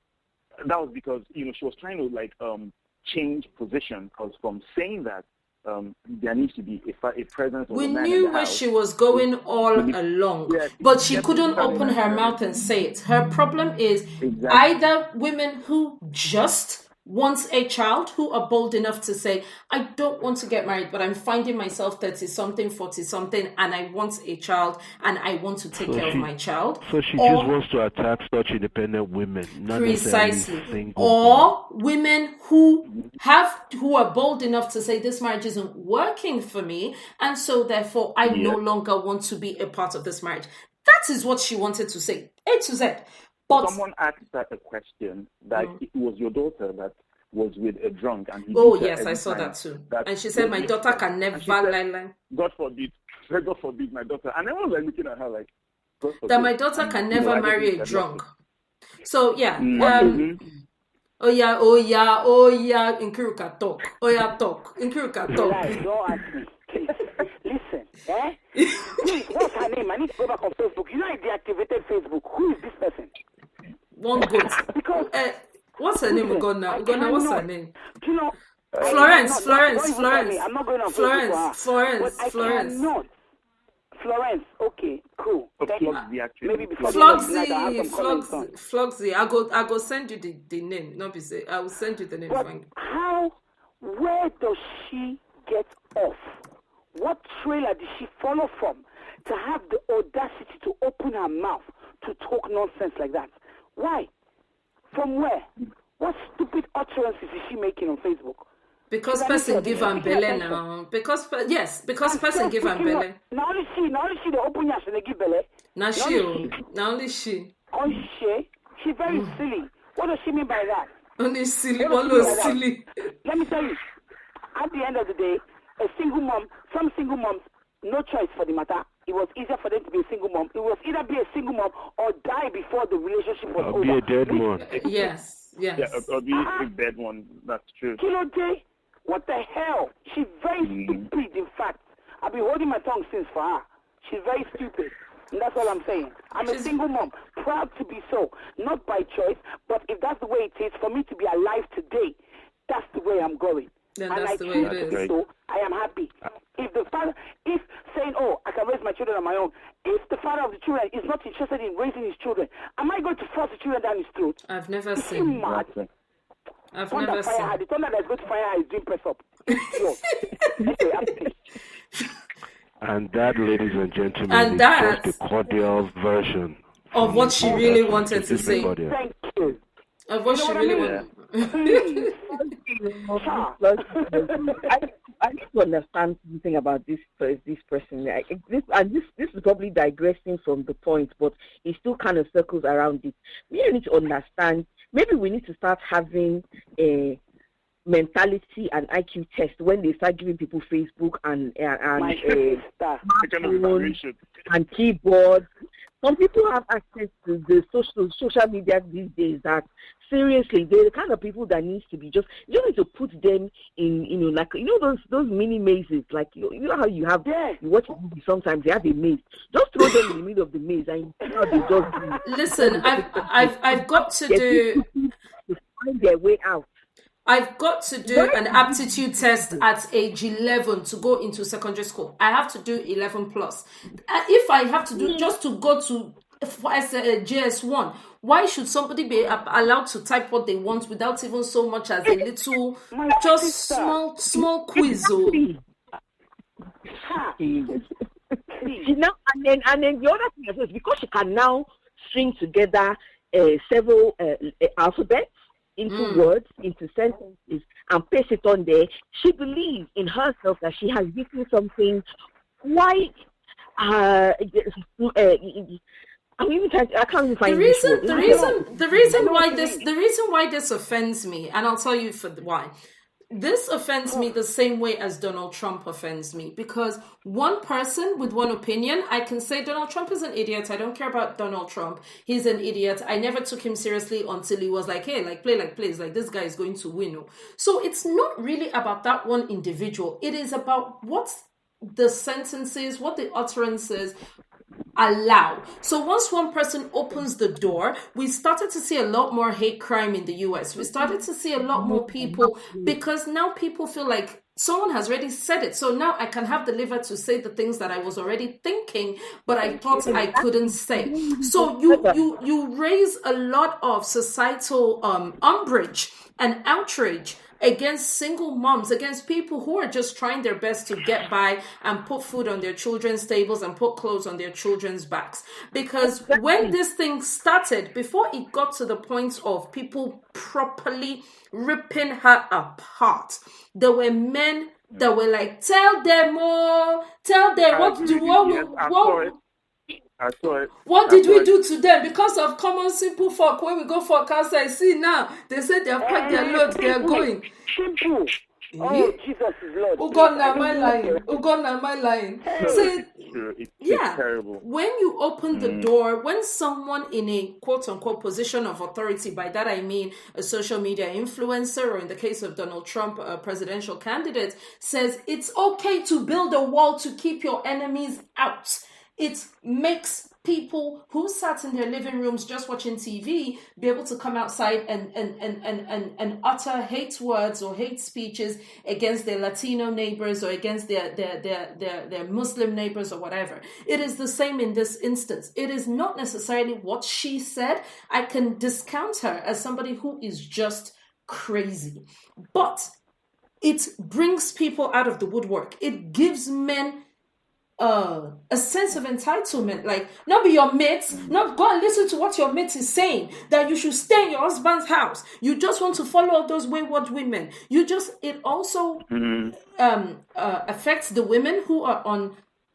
that was because, she was trying to, change position, because from saying that there needs to be a presence of a man in the house. We knew where she was going all along, but she couldn't open her mouth and say it. Her problem is either women who just wants a child, who are bold enough to say, I don't want to get married, but I'm finding myself 30-something, 40-something, and I want a child, and I want to take care of my child. So she just wants to attack such independent women, not precisely. Or women who are bold enough to say, this marriage isn't working for me, and so therefore I no longer want to be a part of this marriage. That is what she wanted to say, A to Z. But someone asked her a question that it was your daughter that was with a drunk, and he yes, I saw that too. And she said, my daughter can never lie. God forbid my daughter. And everyone was looking at her like, God forbid. That my daughter can never marry a drunk. So yeah. Oh yeah, Nkiruka talk. Oh yeah, talk. Nkiruka talk. Right, don't ask me. Please. Listen, Please, what's her name? I need to go back on Facebook. You know I deactivated Facebook. Who is this person? One goat. Because what's her name? Ugonna, what's her name? Do you know? Florence. I'm not going on Facebook. Florence. Florence. Okay, cool. Maybe before Floxy. I go send you the name. Not be say. I will send you the name. But where does she get off? What trailer did she follow from to have the audacity to open her mouth to talk nonsense like that? Why? From where? What stupid utterances is she making on Facebook? Because person give am belle now. Because person give am belle. Now only she the open yash and they give belle. Now only she. Oh she's very silly. What does she mean by that? Only silly, almost silly. Let me tell you, at the end of the day, some single moms, no choice for the matter. It was easier for them to be a single mom. It was either be a single mom or die before the relationship was over. Be a dead one. Yes. Yeah, or be a dead one. That's true. Kilo J, what the hell? She's very stupid, in fact. I've been holding my tongue since for her. She's very stupid. And that's all I'm saying. I'm a single mom, proud to be so. Not by choice, but if that's the way it is for me to be alive today, that's the way I'm going. Then and that's I the way it is. So I am happy. If saying, oh, I can raise my children on my own, if the father of the children is not interested in raising his children, am I going to force the children down his throat? I've never Is seen. he mad? I've Thunder never fire seen. her. The thunder that's going to fire her is doing press up. Anyway, I'm finished. And that, ladies and gentlemen, And is that- just the cordial version Of what she really wanted to say. Thank you. Of what she really wanted. I need to understand something about this person. This is probably digressing from the point, but it still kind of circles around it. We need to understand. Maybe we need to start having a mentality and IQ test when they start giving people Facebook and smartphones and keyboards. Some people have access to the social media these days that seriously they're the kind of people that needs to be you need to put them in those mini mazes, like you know how you have you watch a movie sometimes they have a maze. Just throw them in the middle of the maze and you see how they just do. Listen, I've got to do to find their way out. I've got to do an aptitude test at age 11 to go into secondary school. I have to do 11 plus. If I have to do just to go to JS1, why should somebody be allowed to type what they want without even so much as a little, just small quiz? Now, and then the other thing is because she can now string together several alphabets into words, into sentences, and paste it on there. She believes in herself that she has written something quite. I can't even find the reason why this offends me, and I'll tell you why. This offends me the same way as Donald Trump offends me, because one person with one opinion, I can say Donald Trump is an idiot. I don't care about Donald Trump. He's an idiot. I never took him seriously until he was like, hey, play, this guy is going to win. So it's not really about that one individual. It is about what the sentences, what the utterances allow. So once one person opens the door, we started to see a lot more hate crime in the US. We started to see a lot more people, because now people feel like someone has already said it. So now I can have the liver to say the things that I was already thinking, but I thought I couldn't say. So you raise a lot of societal umbrage and outrage against single moms, against people who are just trying their best to get by and put food on their children's tables and put clothes on their children's backs. Because when this thing started, before it got to the point of people properly ripping her apart, there were men that were like, tell them more, tell them what did we do to them because of common simple folk when we go for outside? See now, they say they have packed their loads, they are going. Simple. Oh, Jesus is Lord. Who got my line? So, it's terrible. When you open the door, when someone in a quote-unquote position of authority, by that I mean a social media influencer, or in the case of Donald Trump, a presidential candidate, says it's okay to build a wall to keep your enemies out, it makes people who sat in their living rooms just watching TV be able to come outside and utter hate words or hate speeches against their Latino neighbors or against their Muslim neighbors or whatever. It is the same in this instance. It is not necessarily what she said. I can discount her as somebody who is just crazy. But it brings people out of the woodwork. It gives men a sense of entitlement, like not be your mates, not go and listen to what your mate is saying, that you should stay in your husband's house. You just want to follow all those wayward women. It also affects the women who are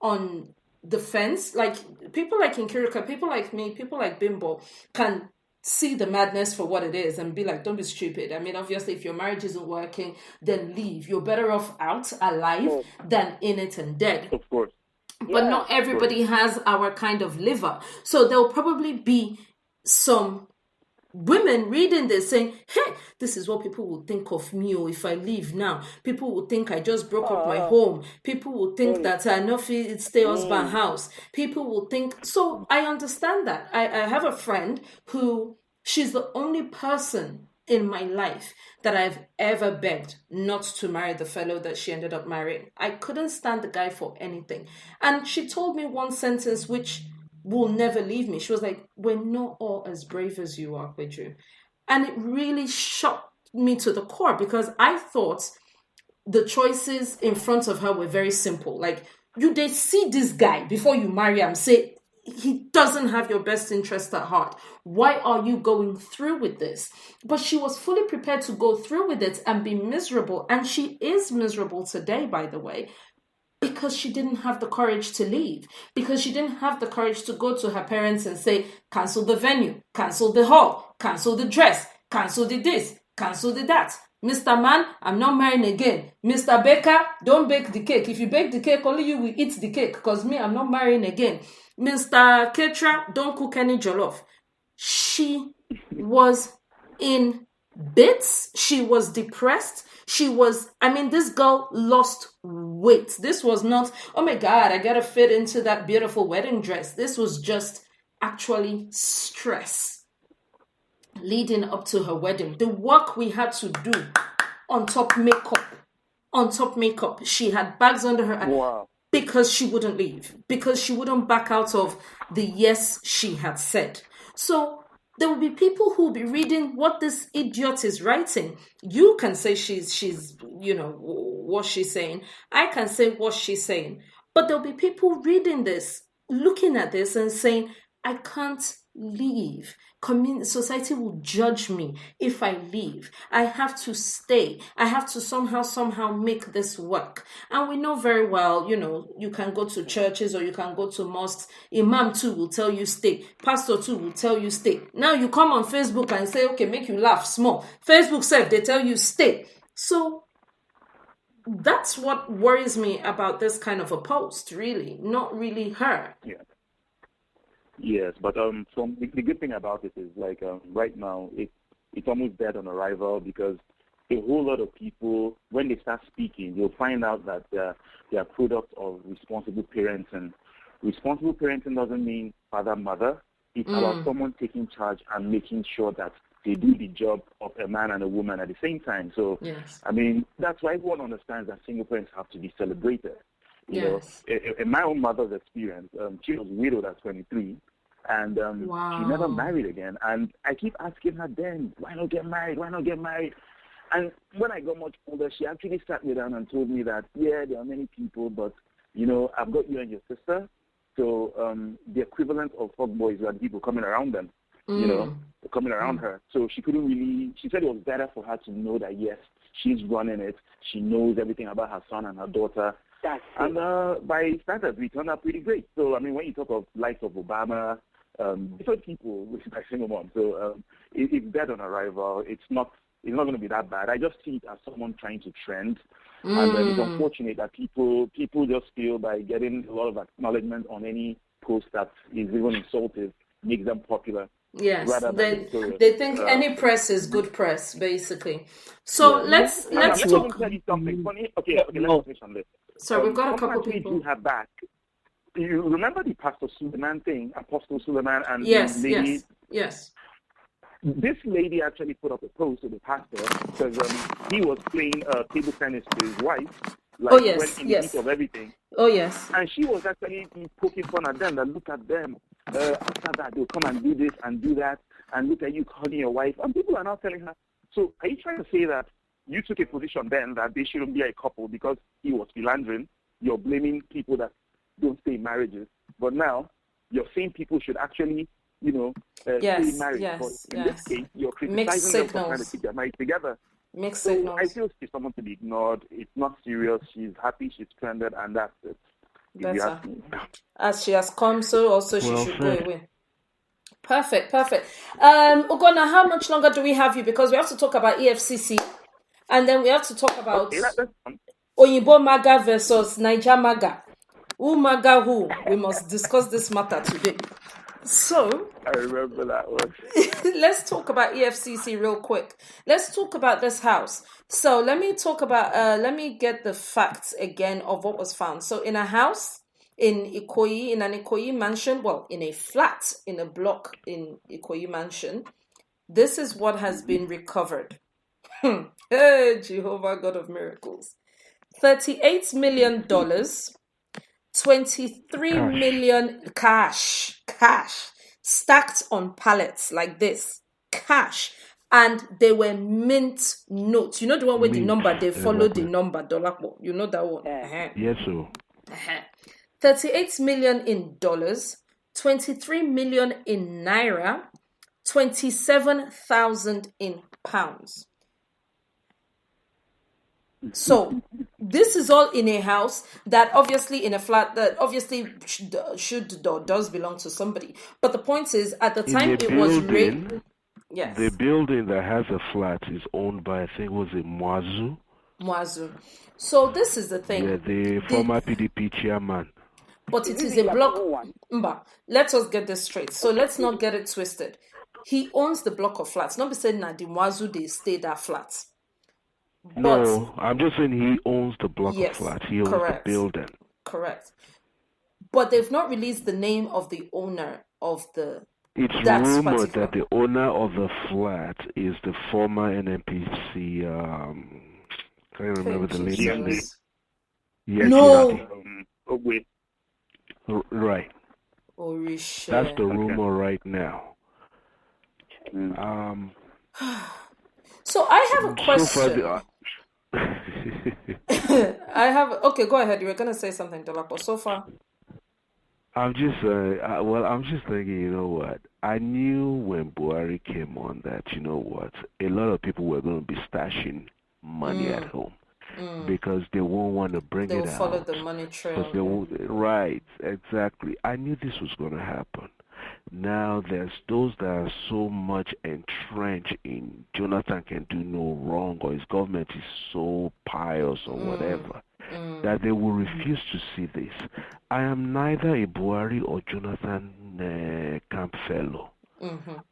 on the fence. Like people like Nkirika, people like me, people like Bimbo can see the madness for what it is and be like, don't be stupid. I mean, obviously, if your marriage isn't working, then leave. You're better off out alive than in it and dead. Of course. But not everybody has our kind of liver. So there'll probably be some women reading this saying, hey, this is what people will think of me, or if I leave now, people will think I just broke up my home. People will think that I know it's stay husband house. People will think, so I understand that. I have a friend who, she's the only person in my life that I've ever begged not to marry the fellow that she ended up marrying. I couldn't stand the guy for anything. And she told me one sentence which will never leave me. She was like, we're not all as brave as you are, Pedro. And it really shocked me to the core, because I thought the choices in front of her were very simple. Like, they see this guy before you marry him, say, he doesn't have your best interest at heart. Why are you going through with this? But she was fully prepared to go through with it and be miserable. And she is miserable today, by the way, because she didn't have the courage to leave. Because she didn't have the courage to go to her parents and say, cancel the venue, cancel the hall, cancel the dress, cancel the this, cancel the that. Mr. Man, I'm not marrying again. Mr. Baker, don't bake the cake. If you bake the cake, only you will eat the cake, because me, I'm not marrying again. Mr. Caterer, don't cook any jollof. She was in bits. She was depressed. This girl lost weight. This was not, oh my God, I gotta fit into that beautiful wedding dress. This was just actually stress leading up to her wedding. The work we had to do on top makeup. She had bags under her eyes. Wow. Because she wouldn't leave, because she wouldn't back out of the yes she had said. So there will be people who will be reading what this idiot is writing. You can say she's what she's saying. I can say what she's saying. But there'll be people reading this, looking at this and saying, I can't leave. Society will judge me if I leave. I have to stay. I have to somehow make this work. And we know very well, you can go to churches or you can go to mosques. Imam too will tell you stay. Pastor too will tell you stay. Now you come on Facebook and say, okay, make you laugh small. Facebook said they tell you stay. So that's what worries me about this kind of a post, really. Not really her. Yeah. Yes, but the good thing about it is, like, right now it's almost dead on arrival, because a whole lot of people, when they start speaking, you'll find out that they are products of responsible parents. And responsible parenting doesn't mean father, mother. It's about someone taking charge and making sure that they do the job of a man and a woman at the same time. So, yes. I mean, that's why everyone understands that single parents have to be celebrated. You know, in my own mother's experience, she was widowed at 23, and she never married again. And I keep asking her then, why not get married? Why not get married? And when I got much older, she actually sat me down and told me that, yeah, there are many people, but, you know, I've got you and your sister. So the equivalent of fuckboys were people coming around them, you know, coming around her. So she couldn't really, she said it was better for her to know that, yes, she's running it. She knows everything about her son and her daughter. And by standards, we turned out pretty great. So, I mean, when you talk of likes of Obama, different people, which is my single mom. So it's dead on arrival. It's not going to be that bad. I just see it as someone trying to trend. And it's unfortunate that people just feel by getting a lot of acknowledgement on any post that is even insultive makes them popular. Yes, they think any press is good press, basically. So let's talk. Tell you something funny. Okay, let's finish on this. So we've got a couple people. Do her back. You remember the Pastor Suleiman thing, Apostle Suleiman, and yes, the lady? Yes. This lady actually put up a post to the pastor because he was playing table tennis to his wife. Like, when in the heat of everything. Oh, yes. And she was actually poking fun at them, that look at them. After that, they'll come and do this and do that, and look at you calling your wife. And people are now telling her, so are you trying to say that you took a position then that they shouldn't be a couple because he was philandering? You're blaming people that don't stay in marriages. But now, you're saying people should actually, stay in marriage. But in this case, you're criticizing them for trying to keep their marriage together. Mixed so signals. I feel she's someone to be ignored. It's not serious. She's happy. She's stranded, and that's it. Better. As she has come, so also she should go away. Perfect. Ugonna, how much longer do we have you? Because we have to talk about EFCC, and then we have to talk about Oyinbo Maga versus Naija Maga. Who Maga who? We must discuss this matter today. So, I remember that one. Let's talk about EFCC real quick. Let's talk about this house. So let me talk about, let me get the facts again of what was found. So in a house in Ikoyi, in an Ikoyi mansion, well, in a flat, in a block in Ikoyi mansion, this is what has been recovered. Hey, Jehovah, God of miracles. $38 million, 23 million cash, stacked on pallets like this, cash. And they were mint notes. You know the one with the number, they follow the number, $. You know that one? Yes, sir. 38 million in dollars, 23 million in naira, 27,000 in pounds. So this is all in a house that obviously in a flat that obviously should or does belong to somebody. But the point is, at the time it was raid. Yes. The building that has a flat is owned by, I think, was it Mwazu? So this is the thing. Yeah, the former PDP chairman. But it is a block. Let us get this straight. So let's not get it twisted. He owns the block of flats. Not be saying that the Mwazu they stay that flat. No, I'm just saying he owns the block of flats. He owns the building. Correct. But they've not released the name of the owner of the. It's rumored that the owner of the flat is the former NNPC. Can't remember the lady's name. Yes, no. Right. Orisha. That's the rumor right now. So I have a question. Okay, go ahead. You were gonna say something, Dolapo. So far. I'm just thinking, you know what? I knew when Warri came on that, you know what? A lot of people were going to be stashing money at home because they won't want to bring it out. They'll follow the money trail. Right, exactly. I knew this was going to happen. Now there's those that are so much entrenched in Jonathan can do no wrong or his government is so pious or whatever that they will refuse to see this. I am neither a Buhari or Jonathan camp fellow.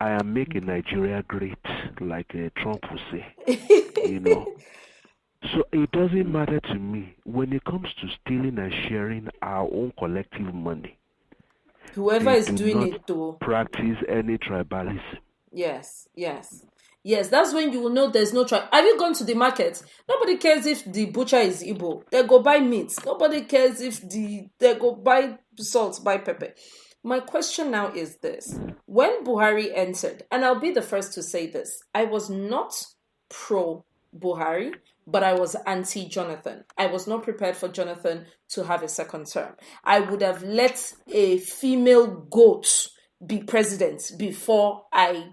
I am making Nigeria great, like Trump would say. You know. So it doesn't matter to me when it comes to stealing and sharing our own collective money. Whoever is doing it to practice any tribalism. Yes. That's when you will know there's no tribe. Have you gone to the market? Nobody cares if the butcher is Igbo. They go buy meat. Nobody cares if they go buy salt, buy pepper. My question now is this: when Buhari entered, and I'll be the first to say this, I was not pro Buhari, but I was anti-Jonathan. I was not prepared for Jonathan to have a second term. I would have let a female goat be president before I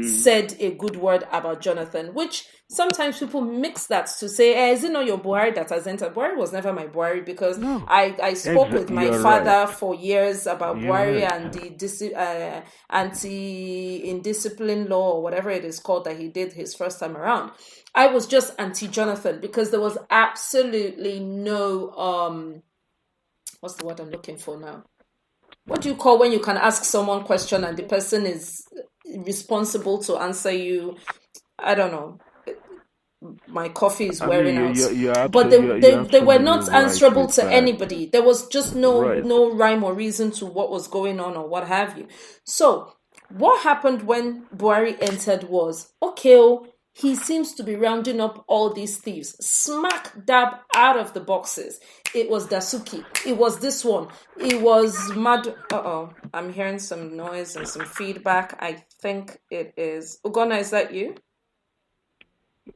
said a good word about Jonathan, which sometimes people mix that to say, is it not your Buhari that has entered? Buhari was never my Buhari because I spoke with my father for years about Buhari and the anti-indiscipline law or whatever it is called that he did his first time around. I was just anti-Jonathan because there was absolutely no, what's the word I'm looking for now? What do you call when you can ask someone a question and the person is responsible to answer you? I don't know. My coffee is wearing out. But they were not answerable to anybody. There was just no rhyme or reason to what was going on or what have you. So what happened when Buhari entered was, he seems to be rounding up all these thieves, smack dab out of the boxes. It was Dasuki. It was this one. It was Mad. I'm hearing some noise and some feedback. I think it is. Ugonna, is that you?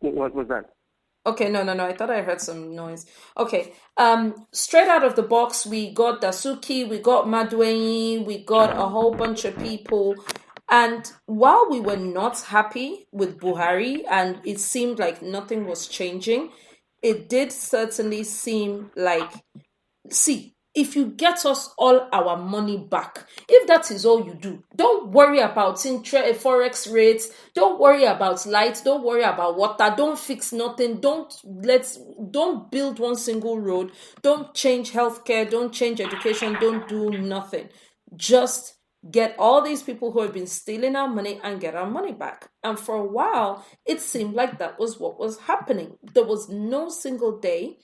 What was that? Okay, no. I thought I heard some noise. Okay. Straight out of the box, we got Dasuki, we got Madweni, we got a whole bunch of people. And while we were not happy with Buhari and it seemed like nothing was changing, it did certainly seem like, see, if you get us all our money back, if that is all you do, don't worry about forex rates, don't worry about lights, don't worry about water, don't fix nothing, don't build one single road, don't change healthcare, don't change education, don't do nothing. Just get all these people who have been stealing our money and get our money back. And for a while, it seemed like that was what was happening. There was no single day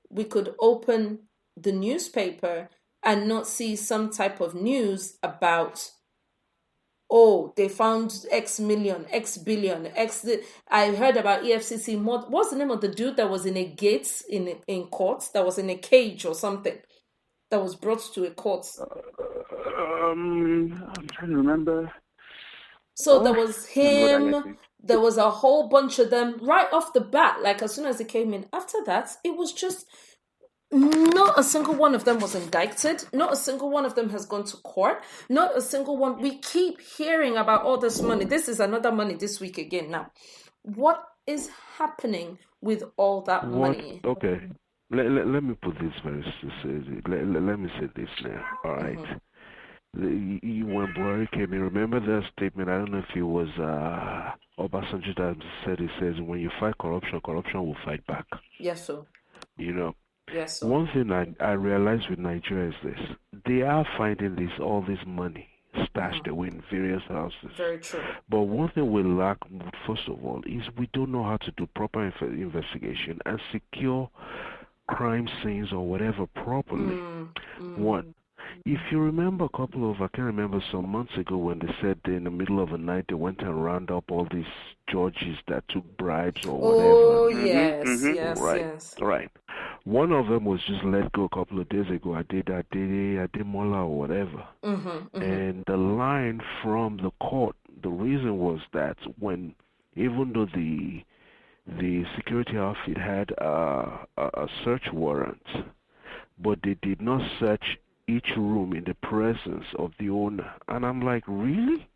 we could open the newspaper and not see some type of news about, oh, they found X million, X billion, I heard about EFCC. What's the name of the dude that was in a gate in court, that was in a cage or something, that was brought to a court? I'm trying to remember. So there was him, there was a whole bunch of them right off the bat, like as soon as it came in. After that, it was just, not a single one of them was indicted. Not a single one of them has gone to court. Not a single one. We keep hearing about all this money. This is another money this week again now. What is happening with all that money? Okay. Let me put this let me say this now. All right. When Warri came in, remember that statement? I don't know if it was Obasanjo that said, it says, when you fight corruption, corruption will fight back. Yes, sir. You know, yes, sir. One thing I realized with Nigeria is this: they are finding all this money stashed away in various houses. Very true. But one thing we lack, first of all, is we don't know how to do proper investigation and secure crime scenes or whatever properly. One. If you remember I can't remember some months ago when they said in the middle of the night they went and round up all these judges that took bribes or whatever. Oh, yes. Right. One of them was just let go a couple of days ago. Ademola or whatever. And the line from the court, the reason was that even though the security outfit had a search warrant, but they did not search each room in the presence of the owner. And I'm like, really?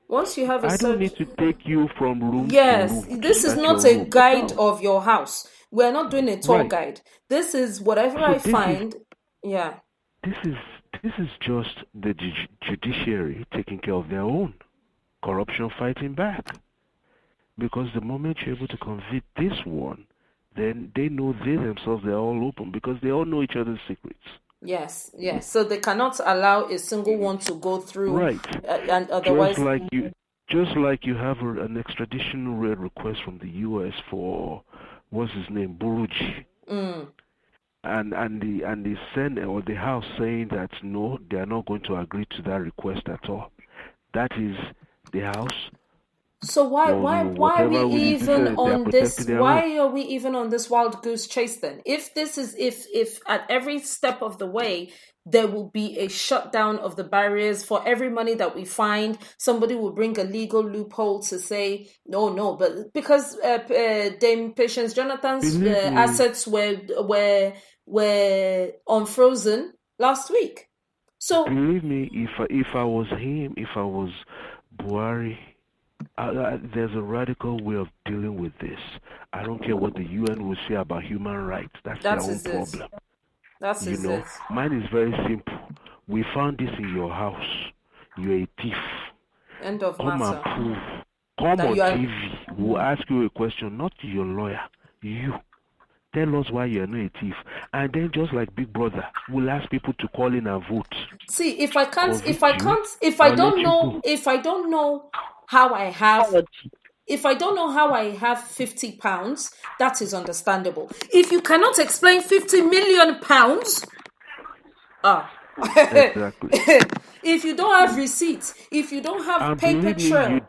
Once you have a I don't need to take you from room to room. This is not a guide of your house. We're not doing a tour guide. This is whatever I find. This is just the judiciary taking care of their own. Corruption fighting back. Because the moment you're able to convict this one, then they know they themselves, they're all open because they all know each other's secrets. Yes. So they cannot allow a single one to go through. Right. And otherwise, just like you have an extradition request from the U.S. for what's his name, Buruji, and the Senate or the House saying that no, they are not going to agree to that request at all. That is the House. So why are we even on this? Why are we even on this wild goose chase then? If this is if at every step of the way there will be a shutdown of the barriers for every money that we find, somebody will bring a legal loophole to say no, but because Dame Patience Jonathan's assets were unfrozen last week. So believe me, if I was him, if I was Buhari. There's a radical way of dealing with this. I don't care what the UN will say about human rights. That's their own problem. That's it. Mine is very simple. We found this in your house. You're a thief. End of Come matter. and prove. Come on TV. We'll ask you a question, not your lawyer. You. Tell us why you're not a thief. And then just like Big Brother, we'll ask people to call in and vote. See, if I don't know how I have 50 pounds, that is understandable. If you cannot explain 50 million pounds, exactly. If you don't have receipts, if you don't have paper trail, you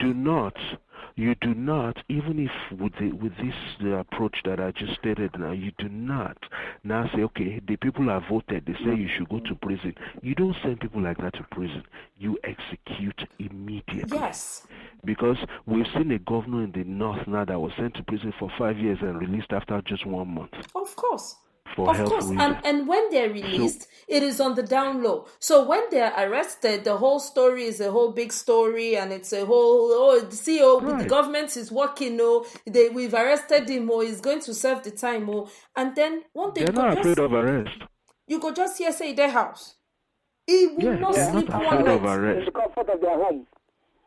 do not, even if with this approach that I just stated now, you do not now say, okay, the people have voted, they say you should go to prison. You don't send people like that to prison. You execute immediately. Yes. Because we've seen a governor in the north now that was sent to prison for 5 years and released after just 1 month. Of course. For health reasons. And when they're released, it is on the down low. So when they're arrested, the whole story is a whole big story, and it's a whole the government is working. We've arrested him, or he's going to serve the time, and then one day they're not afraid of arrest. You could just hear say their house. He will not sleep one night. In the comfort of their home.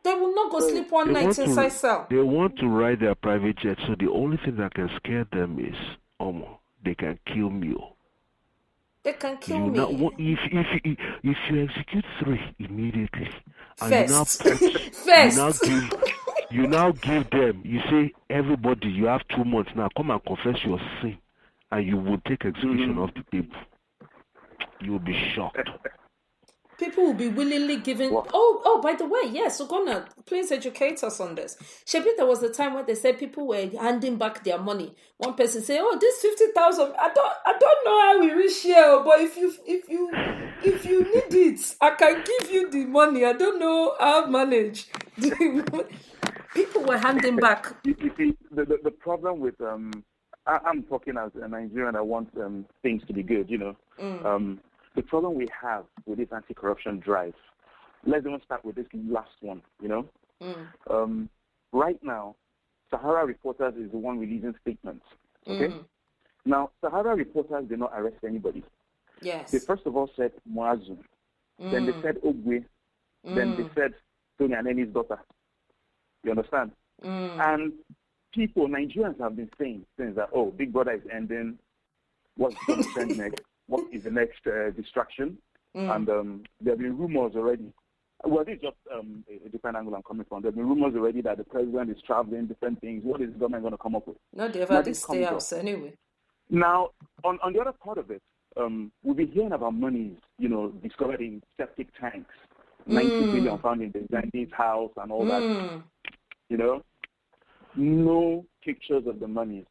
They will not go sleep one night inside cell. They want to ride their private jet, so the only thing that can scare them is they can kill me. They can kill me. If you execute 3 immediately, First. you now give them. You say, everybody, you have 2 months now. Come and confess your sin, and you will take execution of the people. You will be shocked. People will be willingly giving. Oh, by the way, yes. So gonna please educate us on this. Shebi, there was a time when they said people were handing back their money. One person say, "Oh, this 50,000. I don't know how we reach here, but if you need it, I can give you the money. I don't know how to manage." People were handing back. You see, the problem with I'm talking as a Nigerian that wants things to be good. The problem we have with this anti-corruption drive, let's even start with this last one, Right now, Sahara Reporters is the one releasing statements, okay? Now, Sahara Reporters did not arrest anybody. Yes. They first of all said Muazu, then they said Ogwe, then they said Tony Aneni's daughter. You understand? And people, Nigerians have been saying things that, Big Brother is ending, what's going to trend next? What is the next distraction? And there have been rumors already. Well, this is just a different angle I'm coming from. There have been rumors already that the president is traveling, different things. What is the government going to come up with? No, they've had to stay house anyway. Now, on the other part of it, we've been hearing about monies, discovered in septic tanks. 90 billion found in the Zandi's house and all that. No pictures of the monies,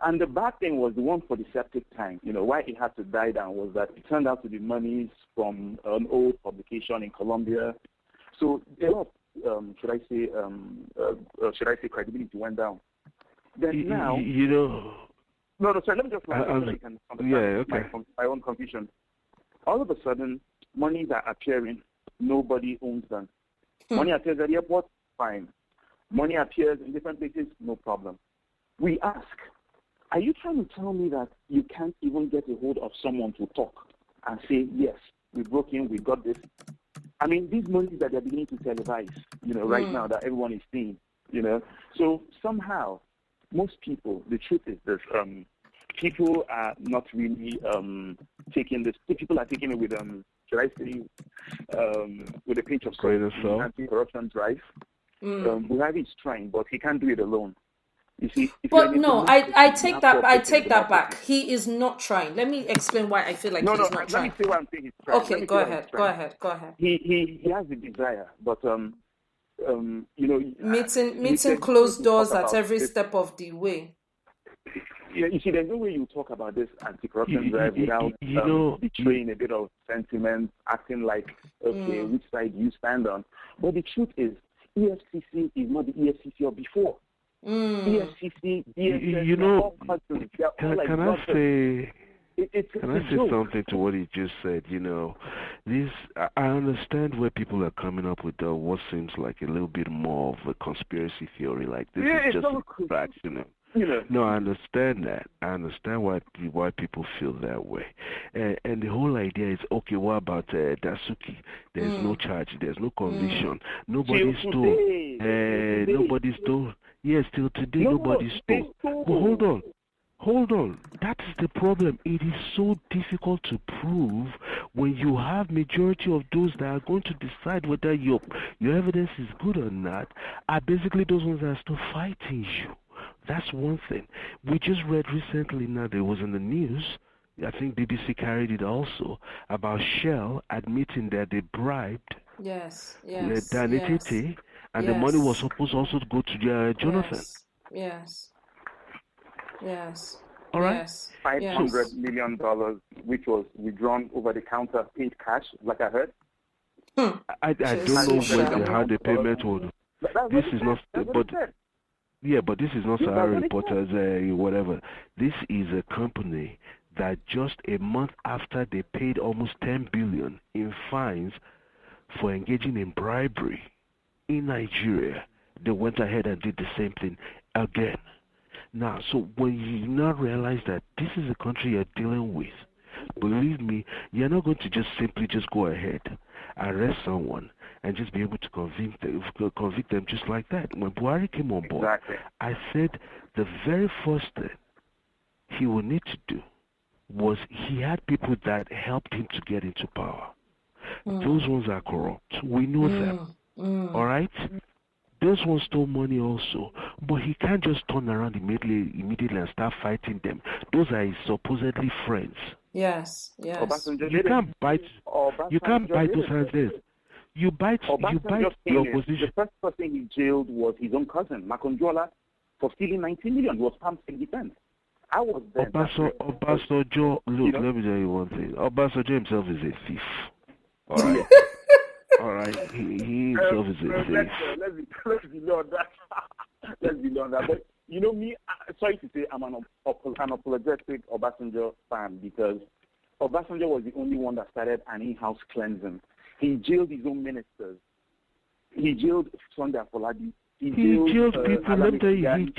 And the bad thing was the one for the septic tank, why it had to die down was that it turned out to be monies from an old publication in Colombia. So a lot of, should I say credibility went down. Then now... No, sorry, let me just so you can understand my own confusion. All of a sudden, monies are appearing, nobody owns them. Money appears at the airport, fine. Money appears in different places, no problem. We ask, are you trying to tell me that you can't even get a hold of someone to talk and say, yes, we broke in, we got this? I mean, these monies that they're beginning to televise, right now that everyone is seeing, So somehow, most people, the truth is this, people are not really taking this. People are taking it with, should I say, with a pinch of salt, anti-corruption drive. Buhari is trying, but he can't do it alone. You see, but no, I take that back. He is not trying. Let me explain why I feel like he's not trying. Let me say what I'm saying. He's trying. Okay, go ahead. He has the desire, but meeting closed doors at every step of the way. Yeah, you see, there's no way you talk about this anti-corruption drive without betraying a bit of sentiment, acting like, okay, which side you stand on. But the truth is, EFCC is not the EFCC of before. EFCC, DSS, can I say something to what he just said? I understand where people are coming up with what seems like a little bit more of a conspiracy theory, like this is just a fact, No, I understand that. I understand why people feel that way. And the whole idea is, okay, what about Dasuki? There's no charge. There's no conviction. Nobody stole. Nobody stole. Yes, till today, nobody stole. But hold on. That is the problem. It is so difficult to prove when you have majority of those that are going to decide whether your evidence is good or not are basically those ones that are still fighting you. That's one thing. We just read recently now, there was in the news, I think BBC carried it also, about Shell admitting that they bribed Danitete, and the money was supposed also to go to Jonathan. Yes. All right. $500 million, which was withdrawn over the counter, paid cash, like I heard. I don't know how the payment would. This is not, but yeah, but this is not Sahara Reporters, whatever. This is a company that just a month after they paid almost 10 billion in fines for engaging in bribery in Nigeria, they went ahead and did the same thing again. Now, so when you now realize that this is a country you're dealing with, believe me, you're not going to just simply just go ahead, arrest someone, and just be able to convict them just like that. When Buhari came on board, I said the very first thing he would need to do was he had people that helped him to get into power. Those ones are corrupt. We know them. All right? Those ones stole money also. But he can't just turn around immediately and start fighting them. Those are his supposedly friends. Yes. You can't bite those hands there. You bite the opposition. The first person he jailed was his own cousin, Makonjola, for stealing 19 million. He was pumped in defense. I was there. Obasanjo, look, let me tell you one thing. Obasanjo himself is a thief. All right. All right. He himself is a thief. Let's be on that. Let's be on that. But you know me, sorry to say, I'm an apologetic Obasanjo fan because Obasanjo was the only one that started an in-house cleansing. He jailed his own ministers. He jailed Sunday Afolabi. He jailed people. Let me tell you,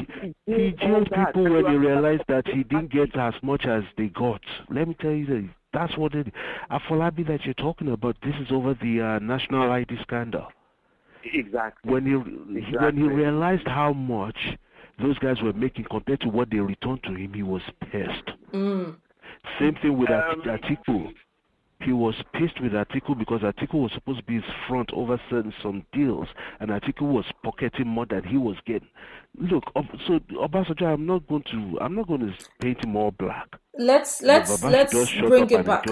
he jailed people when he realized that he didn't get as much as they got. Let me tell you, that's what it is. Afolabi that you're talking about, this is over the national ID scandal. Exactly. When he realized how much those guys were making compared to what they returned to him, he was pissed. Same thing with Atiku. He was pissed with Atiku because Atiku was supposed to be his front over some deals, and Atiku was pocketing more than he was getting. Look, so Obasanjo, I'm not going to paint him all black. Let's bring it back.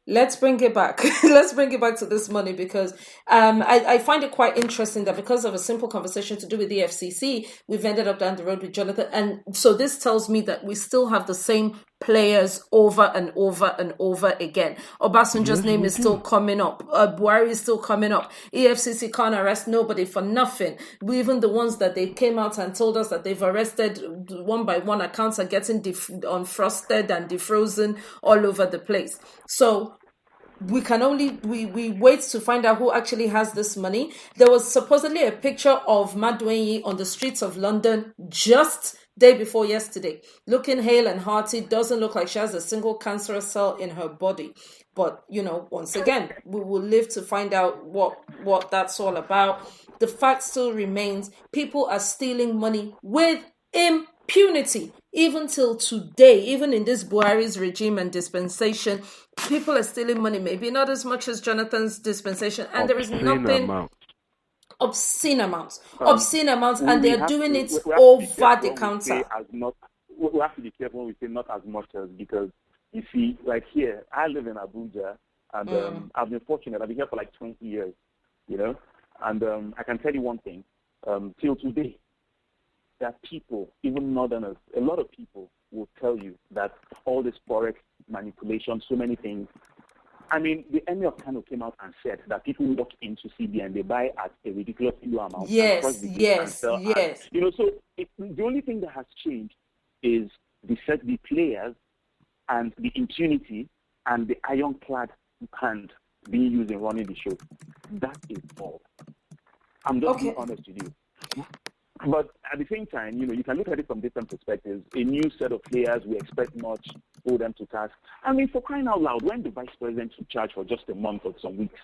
Let's bring it back. Let's bring it back to this money because I find it quite interesting that because of a simple conversation to do with the FCC, we've ended up down the road with Jonathan. And so this tells me that we still have the same players over and over and over again. Obasanjo's name is still coming up. Warri is still coming up. EFCC can't arrest nobody for nothing. Even the ones that they came out and told us that they've arrested one by one, accounts are getting unfrosted and defrozen all over the place. So we can only we wait to find out who actually has this money. There was supposedly a picture of Maduenyi on the streets of London just day before yesterday, looking hale and hearty. Doesn't look like she has a single cancerous cell in her body. But once again, we will live to find out what that's all about. The fact still remains: people are stealing money with impunity. Even till today, even in this Buhari's regime and dispensation, people are stealing money. Maybe not as much as Jonathan's dispensation, and there is nothing. Obscene amounts, and they're doing it over the counter. We have to be careful when we say not as much as, because you see, like here, I live in Abuja, and I've been fortunate. I've been here for like 20 years, and I can tell you one thing: till today, there are people, even northerners, a lot of people will tell you that all this forex manipulation, so many things. I mean, the Emir of Kano came out and said that people walk into CBN, they buy at a ridiculously low amount. Yes. So the only thing that has changed is the players and the impunity and the ironclad hand being used in running the show. That is all. I'm just being honest with you. But at the same time, you can look at it from different perspectives. A new set of players, we expect much, hold them to task. I mean, for crying out loud, when the vice president took charge for just a month or some weeks,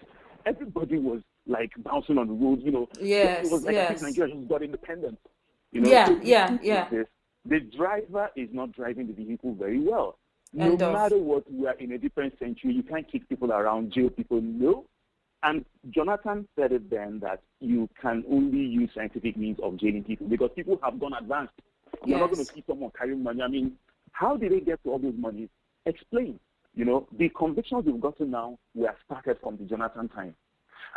everybody was like bouncing on the road, It was like I think Nigeria just got independent. The driver is not driving the vehicle very well. No matter what, we are in a different century. You can't kick people around, jail people, no. And Jonathan said it then that you can only use scientific means of jailing people because people have gone advanced. You're not going to see someone carrying money. I mean, how did they get to all those monies? Explain. The convictions we've gotten now were started from the Jonathan time.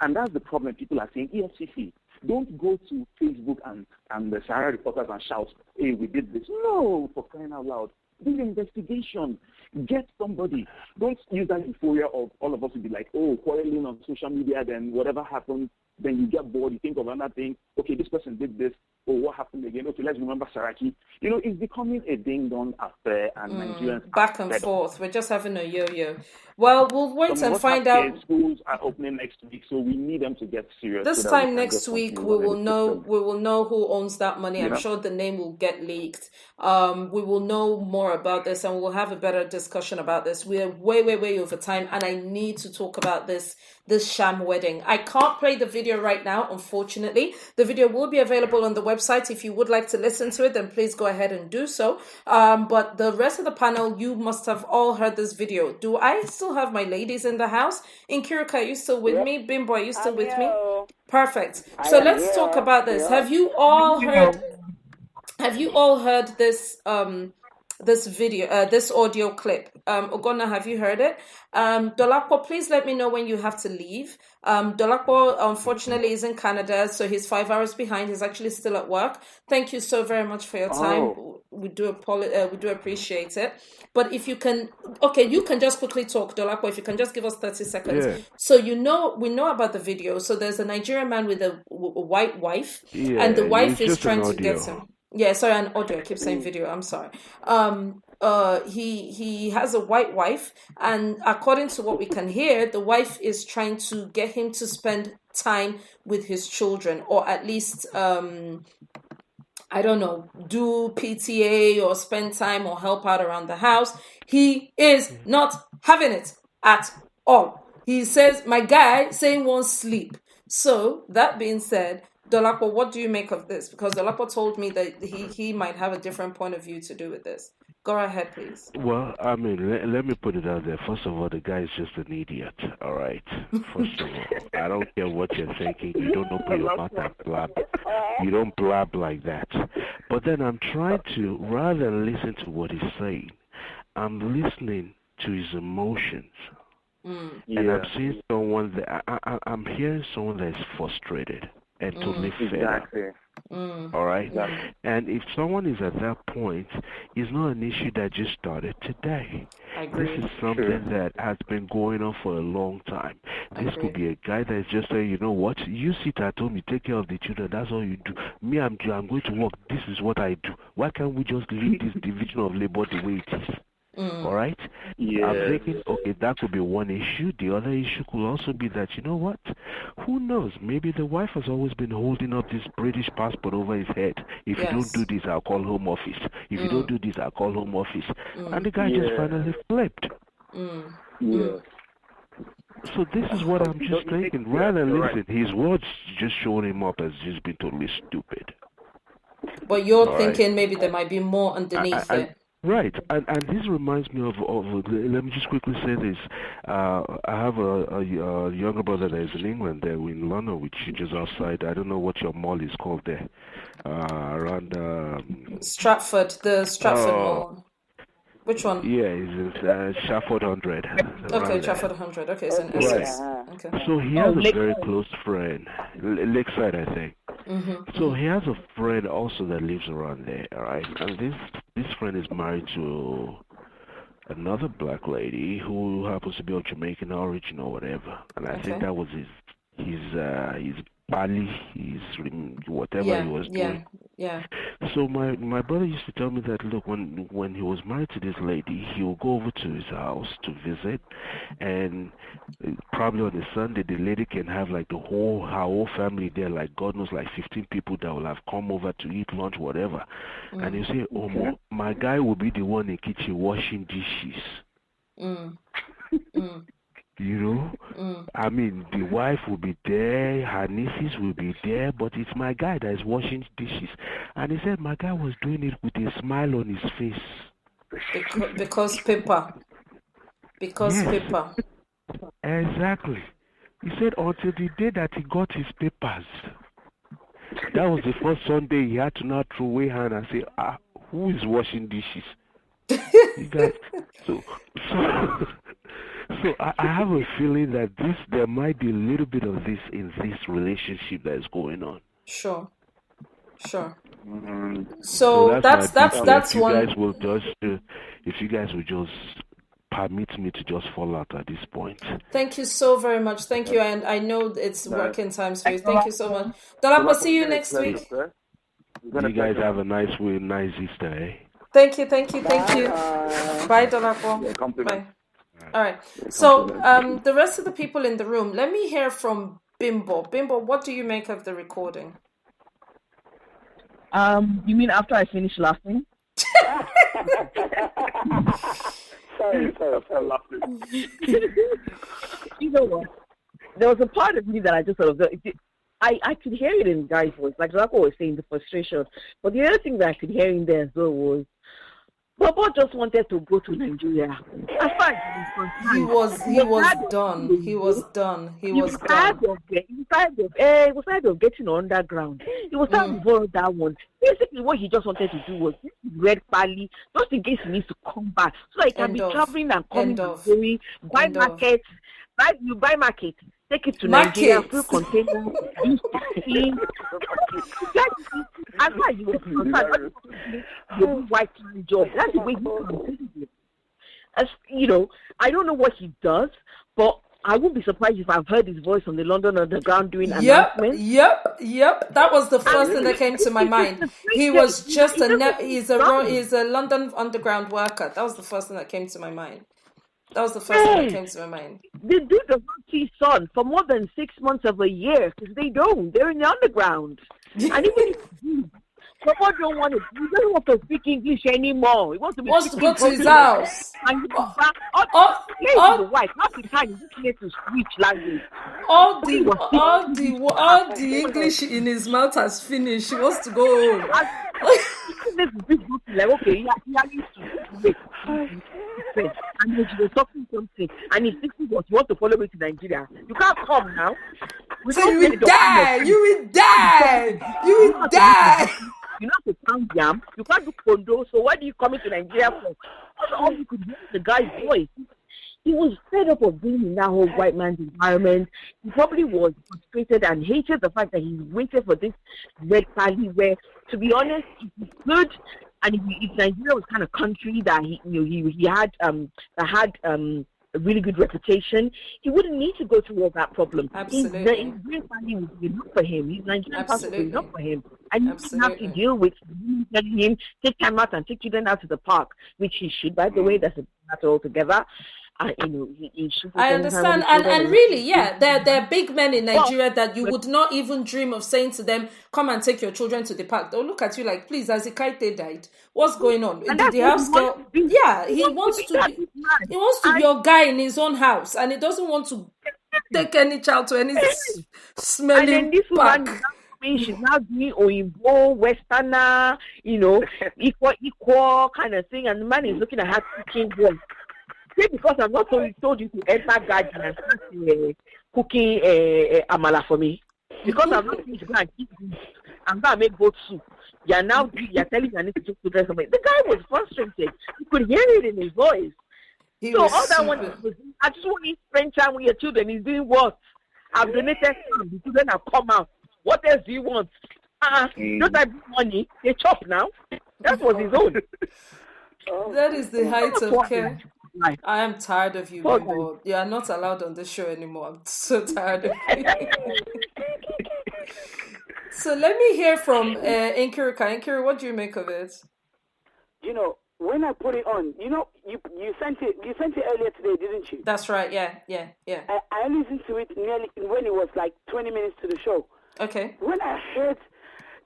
And that's the problem. People are saying, EFCC, don't go to Facebook and the Sahara Reporters and shout, hey, we did this. No, for crying out loud. Do the investigation. Get somebody. Don't use that euphoria of all of us to be like, quarreling on social media, then whatever happens, then you get bored, you think of another thing. Okay, this person did this. Oh, what happened again? Okay, let's remember Saraki. It's becoming a ding-dong affair, and Nigerians back and forth. We're just having a yo-yo. Well, we'll wait and find out. Schools are opening next week, so we need them to get serious. This time next week, we will know who owns that money. I'm sure the name will get leaked. We will know more about this, and we'll have a better discussion about this. We're way over time, and I need to talk about this sham wedding. I can't play the video right now, unfortunately. The video will be available on the website. If you would like to listen to it, then please go ahead and do so. But the rest of the panel, you must have all heard this video. Do I still have my ladies in the house? Inkirika, are you still with me? Bimbo, are you still with me? Perfect. So let's talk about this. Have you all heard this this video, this audio clip? Ogonna, have you heard it? Dolapo, please let me know when you have to leave. Dolapo, unfortunately, is in Canada, so he's 5 hours behind. He's actually still at work. Thank you so very much for your time. We do appreciate it. But if you can, you can just quickly talk, Dolapo. If you can just give us 30 seconds. Yeah. So we know about the video. So there's a Nigerian man with a white wife, and the wife is trying to get him. Yeah, sorry, an audio. I keep saying video. I'm sorry. He has a white wife, and according to what we can hear, the wife is trying to get him to spend time with his children, or at least I don't know, do PTA or spend time or help out around the house. He is not having it at all. He says, my guy saying won't sleep. So that being said, Dolapo, what do you make of this? Because Dolapo told me that he might have a different point of view to do with this. Go ahead, please. Well, I mean, let me put it out there. First of all, the guy is just an idiot, all right? First of all, I don't care what you're thinking. You don't open your mouth and blab. You don't blab like that. But then I'm trying to, rather than listen to what he's saying, I'm listening to his emotions. And I'm seeing someone that, I'm hearing someone that is frustrated and totally fed up. All right? Exactly. And if someone is at that point, it's not an issue that just started today. This is something that has been going on for a long time. This could be a guy that is just saying, you know what, you sit at home, you take care of the children, that's all you do. Me, I'm going to work, this is what I do. Why can't we just leave this division of labor the way it is? All right? Yeah. I'm thinking, okay, that could be one issue. The other issue could also be that, you know what? Who knows? Maybe the wife has always been holding up this British passport over his head. If you don't do this, I'll call home office. If you don't do this, I'll call home office. And the guy just finally flipped. So this is what I'm just thinking. Rather than listen, his words just showing him up as just being totally stupid. But you're thinking maybe there might be more underneath it. Right, and this reminds me of let me just quickly say this. I have a younger brother that is in England, there in London, which is just outside. I don't know what your mall is called there. Around Stratford, the Stratford Mall. Which one? Yeah, it's in Trafford 100. Okay, Trafford 100. Okay, it's in Essex. Okay. So he has a very close friend, Lakeside, I think. So he has a friend also that lives around there, all right? And this friend is married to another black lady who happens to be of Jamaican origin or whatever. And I think that was his Bali, whatever he was doing. Yeah. So my brother used to tell me that, look, when he was married to this lady, he would go over to his house to visit, and probably on a Sunday, the lady can have like her whole family there, like God knows, like 15 people that will have come over to eat lunch, whatever. And you say, my guy will be the one in the kitchen washing dishes. You know, I mean, the wife will be there, her nieces will be there, but it's my guy that is washing dishes. And he said my guy was doing it with a smile on his face. Because paper. Paper. Exactly. He said until the day that he got his papers, that was the first Sunday he had to now throw away hand and say, who is washing dishes? You guys, So I have a feeling that there might be a little bit of this in this relationship that is going on. Sure. So that's one. Guys will just, if you guys will just permit me to just fall out at this point. Thank you so very much. Thank you, and I know it's working times for you. Thank you so much. Dolapo, see you next week. You guys have a nice Easter, eh? Thank you. Bye, Dolapo. Bye. All right. So, the rest of the people in the room, let me hear from Bimbo. Bimbo, what do you make of the recording? You mean after I finish laughing? Sorry. You know what? There was a part of me that I just sort of, I could hear it in Guy's voice, like Rako was saying, the frustration. But the other thing that I could hear in there as well was, Bobo just wanted to go to Nigeria. As far as he was done. He was tired of getting underground. He was tired of all that one. Basically, what he just wanted to do was red pally, just in case he needs to come back, so he can be traveling and coming and going, buy markets, buy market, take it to Nigeria, fill containers, use taxi. As far as you were concerned, white job. That's the way he can. As you know, I don't know what he does, but I wouldn't be surprised if I've heard his voice on the London Underground doing announcements. Yep. That was the first thing that came to my mind. He was just he's a London Underground worker. That was the first thing that came to my mind. That was the first thing that came to my mind. They do the see Sun for more than 6 months of a year because they're in the underground. And even if someone don't want to, he doesn't want to speak English anymore. He wants to go to his house. And the wife, not the time, he just needs to switch language. All the English in his mouth has finished. He wants to go home. Like, okay, he used to wait. And he was talking something, and he's thinking what you want to follow me to Nigeria. You can't come now. So you will die. You will die. You know to pound yam. You can't do condo. So why do you come to Nigeria for? All you could hear the guy's voice. He was fed up of being in that whole white man's environment. He probably was frustrated and hated the fact that he waited for this red party where, to be honest, it was good. And if Nigeria was kind of country that he had a really good reputation, he wouldn't need to go through all that problem. Absolutely. His green family would be enough for him. His Nigerian passport would be enough for him. And you don't have to deal with telling him, take time out and take children out to the park, which he should, by the way. That's a matter altogether. He should. I understand, and really, there are big men in Nigeria that you would not even dream of saying to them, "Come and take your children to the park." They'll look at you like, "Please, as Ikaite died, what's going on?" Did he have scale? Yeah, he wants to be your guy in his own house, and he doesn't want to take any child to any smelling park. She's now doing oyinbo, westerner, equal kind of thing, and the man is looking at her cooking one. Because I'm not told you to enter garden and start cooking amala for me. Because I'm not going to go and eat this. I'm going to make goat soup. You're telling me I need to just to dress something. The guy was frustrated. You could hear it in his voice. All that one was, I just want to spend time with your children. He's doing what? I've donated some. The children have come out. What else do you want? Don't I bring money? They chop now. That was his own. That is the height of care. I am tired of you, Bimbo. You are not allowed on this show anymore. I'm so tired of you. So let me hear from Inkirika. Inkiri, what do you make of it? When I put it on, you sent it earlier today, didn't you? That's right. Yeah. I listened to it nearly when it was like 20 minutes to the show. Okay. When I heard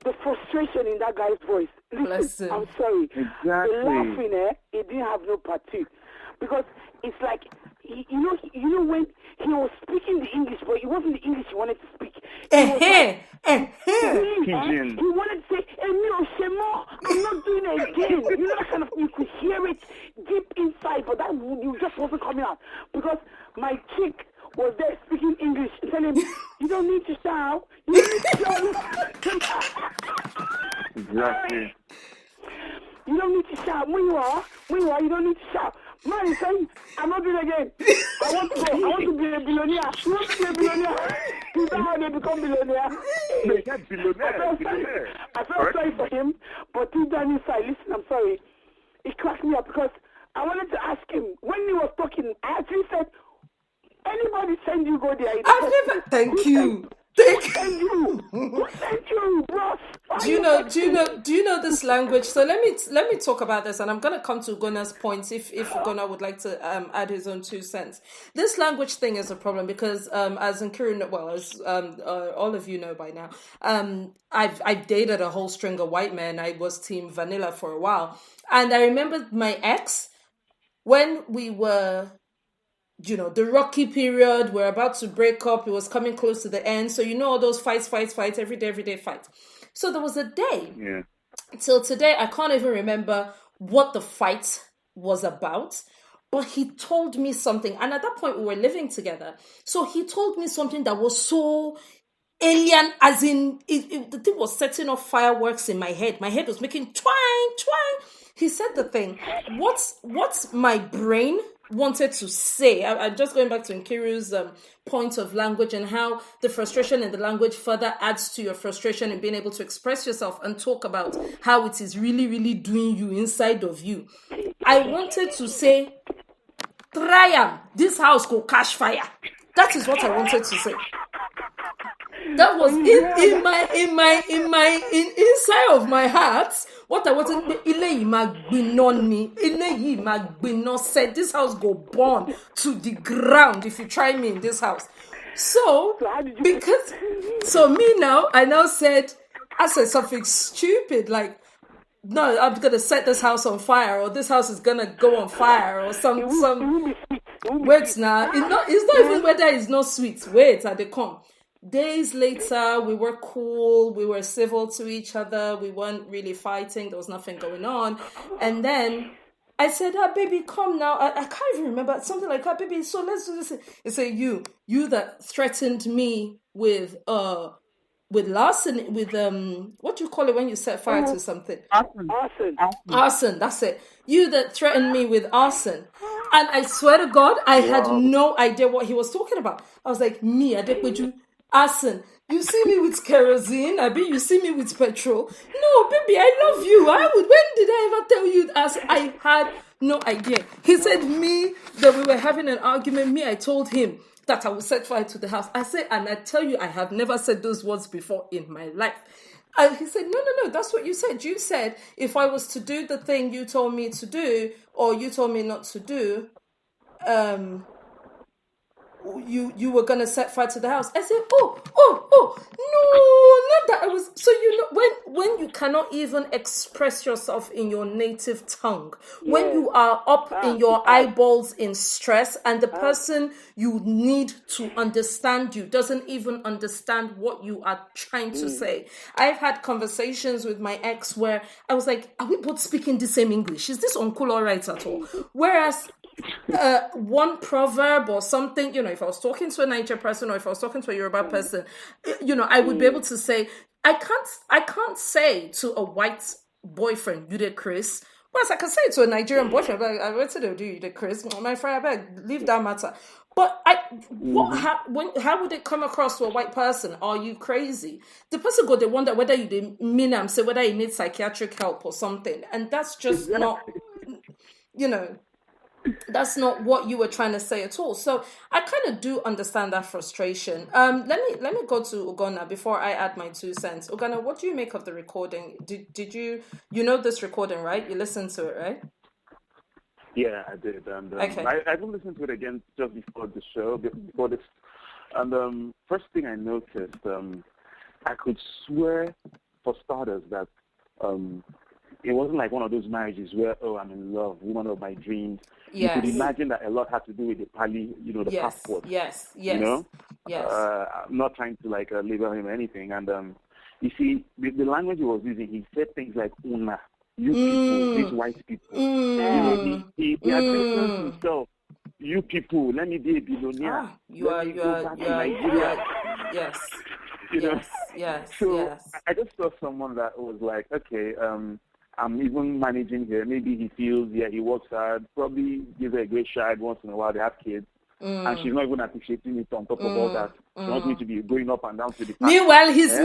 the frustration in that guy's voice, listen, I'm sorry. Exactly. The laughing, it didn't have no part two. Because it's like, when he was speaking the English, but it wasn't the English he wanted to speak. He wanted to say, I'm not doing it again. That kind of, you could hear it deep inside, but that you just wasn't coming out. Because my chick was there speaking English, telling him, you don't need to shout. You don't need to shout. Exactly. You don't need to shout. When you are, you don't need to shout. Man is saying, I'm not doing it again. I want to be a billionaire. You want to be a billionaire? You know how they become billionaire? They get billionaire. I felt sorry for him, but deep down inside, listen, I'm sorry. It cracked me up because I wanted to ask him, when when he was talking, I actually said, anybody send you go there? I've never. Thank you. Thank you. Who sent you, boss? Do you know this language? So let me talk about this, and I'm gonna come to Guna's points if Guna would like to add his own 2 cents. This language thing is a problem because as Nkiru, well, as all of you know by now, I've dated a whole string of white men. I was team vanilla for a while, and I remember my ex when we were, the rocky period, we're about to break up, it was coming close to the end. So all those fights, every day fight. So there was a day, till today, I can't even remember what the fight was about, but he told me something. And at that point, we were living together. So he told me something that was so alien, as in, the thing was setting off fireworks in my head. My head was making twang. He said the thing. What's my brain wanted to say? I'm just going back to Nkiru's point of language and how the frustration in the language further adds to your frustration in being able to express yourself and talk about how it is really, really doing you inside of you. I wanted to say, Triam, this house go catch fire. That is what I wanted to say. That was inside of my heart. What I wanted, said this house go burn to the ground if you try me in this house. So me now, I now said, I said something stupid like, no, I'm gonna set this house on fire, or this house is gonna go on fire, or some. Wait now, it's not even whether it's not sweet. Wait, they come. Days later, we were cool, we were civil to each other, we weren't really fighting, there was nothing going on. And then I said, baby, come now. I can't even remember, something like that, baby, so let's do this. He said, you that threatened me with larceny, with what do you call it when you set fire to something? Arson, that's it. You that threatened me with arson. And I swear to God, I had no idea what he was talking about. I was like, me, I did with you. Arson, you see me with kerosene? You see me with petrol? No, baby, I love you. When did I ever tell you that? I had no idea. He said that we were having an argument. I told him that I would set fire to the house. I said, and I tell you, I have never said those words before in my life. And he said, no, that's what you said. You said, if I was to do the thing you told me to do, or you told me not to do, you were gonna set fire to the house. I said, no, not that. I was so when you cannot even express yourself in your native tongue, when you are up in your eyeballs in stress, and the person you need to understand you doesn't even understand what you are trying to say. I've had conversations with my ex where I was like, are we both speaking the same English? Is this uncle all right at all? Whereas one proverb or something, if I was talking to a Naija person or if I was talking to a Yoruba person, I would be able to say, I can't say to a white boyfriend, you did Chris. Whereas I can say to a Nigerian boyfriend, like, I went to do you did Chris. My friend, I beg, leave that matter. But how would it come across to a white person? Are you crazy? The person they wonder whether you didn't mean him, say whether you need psychiatric help or something. And that's just not, that's not what you were trying to say at all. So I kind of do understand that frustration. Let me go to Ugonna before I add my 2 cents. Ugonna, what do you make of the recording? Did you know this recording, right? You listened to it, right? Yeah, I did. And okay. I did listen to it again just before the show, before this. And first thing I noticed, I could swear, for starters, that it wasn't like one of those marriages where, I'm in love, woman of my dreams. Yes. You could imagine that a lot had to do with the pali, the passport. Yes. Yes. I'm not trying to label him or anything. And you see, the language he was using, he said things like una, you people, these white people. He addressed himself. You people, let me be a billionaire. You are. Yes. Yes. So I just saw someone that was like, okay, I'm even managing here. Maybe he feels, he works hard, probably gives her a great child once in a while. They have kids. And she's not even appreciating it on top of all that. She wants me to be going up and down to the park. Meanwhile, his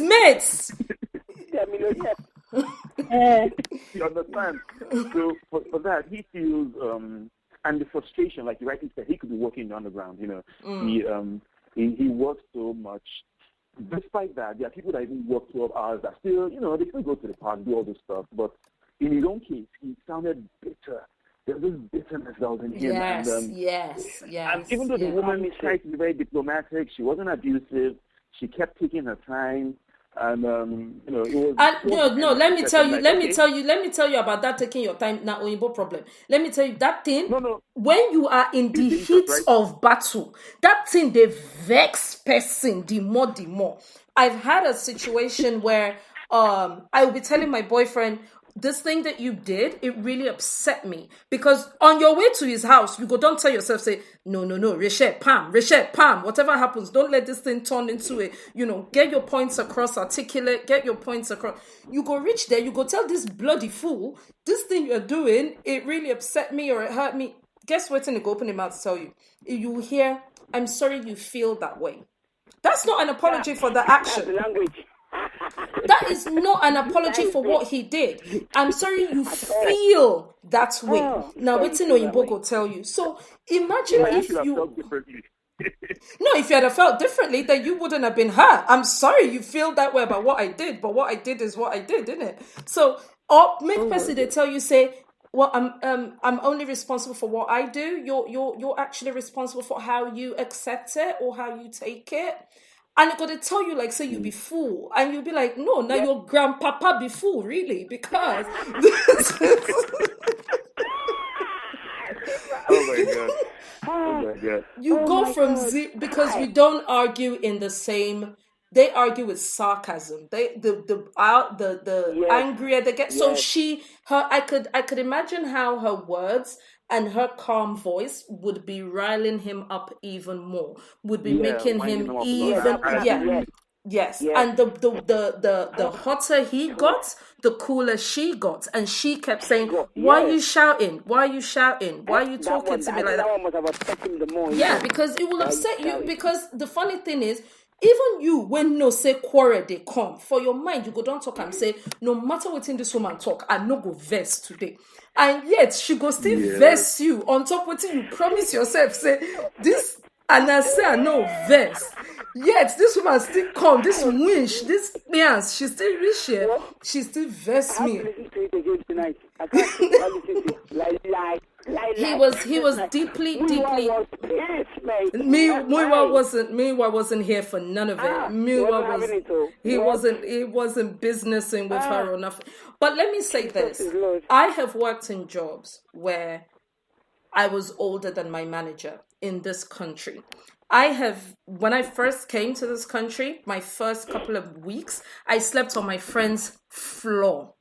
mates. You understand? So for that, he feels, and the frustration, like you rightly said, he could be working in the underground, He works so much. Despite that, there are people that even work 12 hours that still, they still go to the park, do all this stuff. But in his own case, he sounded bitter. There's this bitterness that was in him. Yes. And even though the woman tried to be very diplomatic, she wasn't abusive. She kept taking her time. And it was. Let me tell you about that taking your time. Now, oyinbo problem. Let me tell you that thing. No. When you are in the heat of battle, that thing they vex person the more. I've had a situation where I will be telling my boyfriend, this thing that you did, it really upset me. Because on your way to his house, you go, don't tell yourself, say, no, Richette, Pam, whatever happens, don't let this thing turn into a, get your points across, articulate, get your points across. You go reach there, you go tell this bloody fool, this thing you're doing, it really upset me or it hurt me. Guess what's in the open mouth to tell you? You hear, I'm sorry you feel that way. That's not an apology for the action. That is not an apology for what he did. I'm sorry you feel that way. Now, what's in oyinbo go tell you. So imagine if you felt differently. No, if you had felt differently, then you wouldn't have been hurt. I'm sorry you feel that way about what I did, but what I did is what I did, isn't it? So, or make person they tell you, say, well, I'm only responsible for what I do. You're actually responsible for how you accept it or how you take it. And they're going to tell you, like, say you be fool. And you'll be like, no, now your grandpapa be fool, really, because... Oh, my God. You go from because we don't argue in the same... They argue with sarcasm. The angrier they get. So I could imagine how her words and her calm voice would be riling him up even more. Would be making him even Yes. And the hotter he got, the cooler she got. And she kept saying, why are you shouting? Why are you shouting? Why are you talking to me like that? Yeah, because it will upset you. Because the funny thing is, even you, when no say quarrel they come, for your mind, you go don't talk and say, no matter what in this woman talk, I no go verse today. And yet she go still verse you on top what you promise yourself, say this, and I say I no verse. Yet this woman still come, this winch, this means she still reach here, she still verse me. He was deeply. Meanwhile wasn't here for none of it. Meanwhile he wasn't businessing with her or nothing. But let me say this: I have worked in jobs where I was older than my manager in this country. When I first came to this country, my first couple of weeks, I slept on my friend's floor.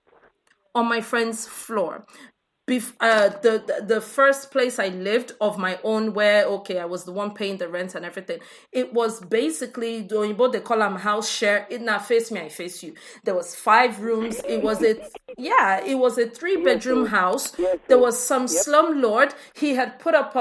The first place I lived of my own, where I was the one paying the rent and everything. It was basically what they call house share. It not face me, I face you. There was 5 rooms. It was a 3-bedroom house. There was some slumlord. He had put up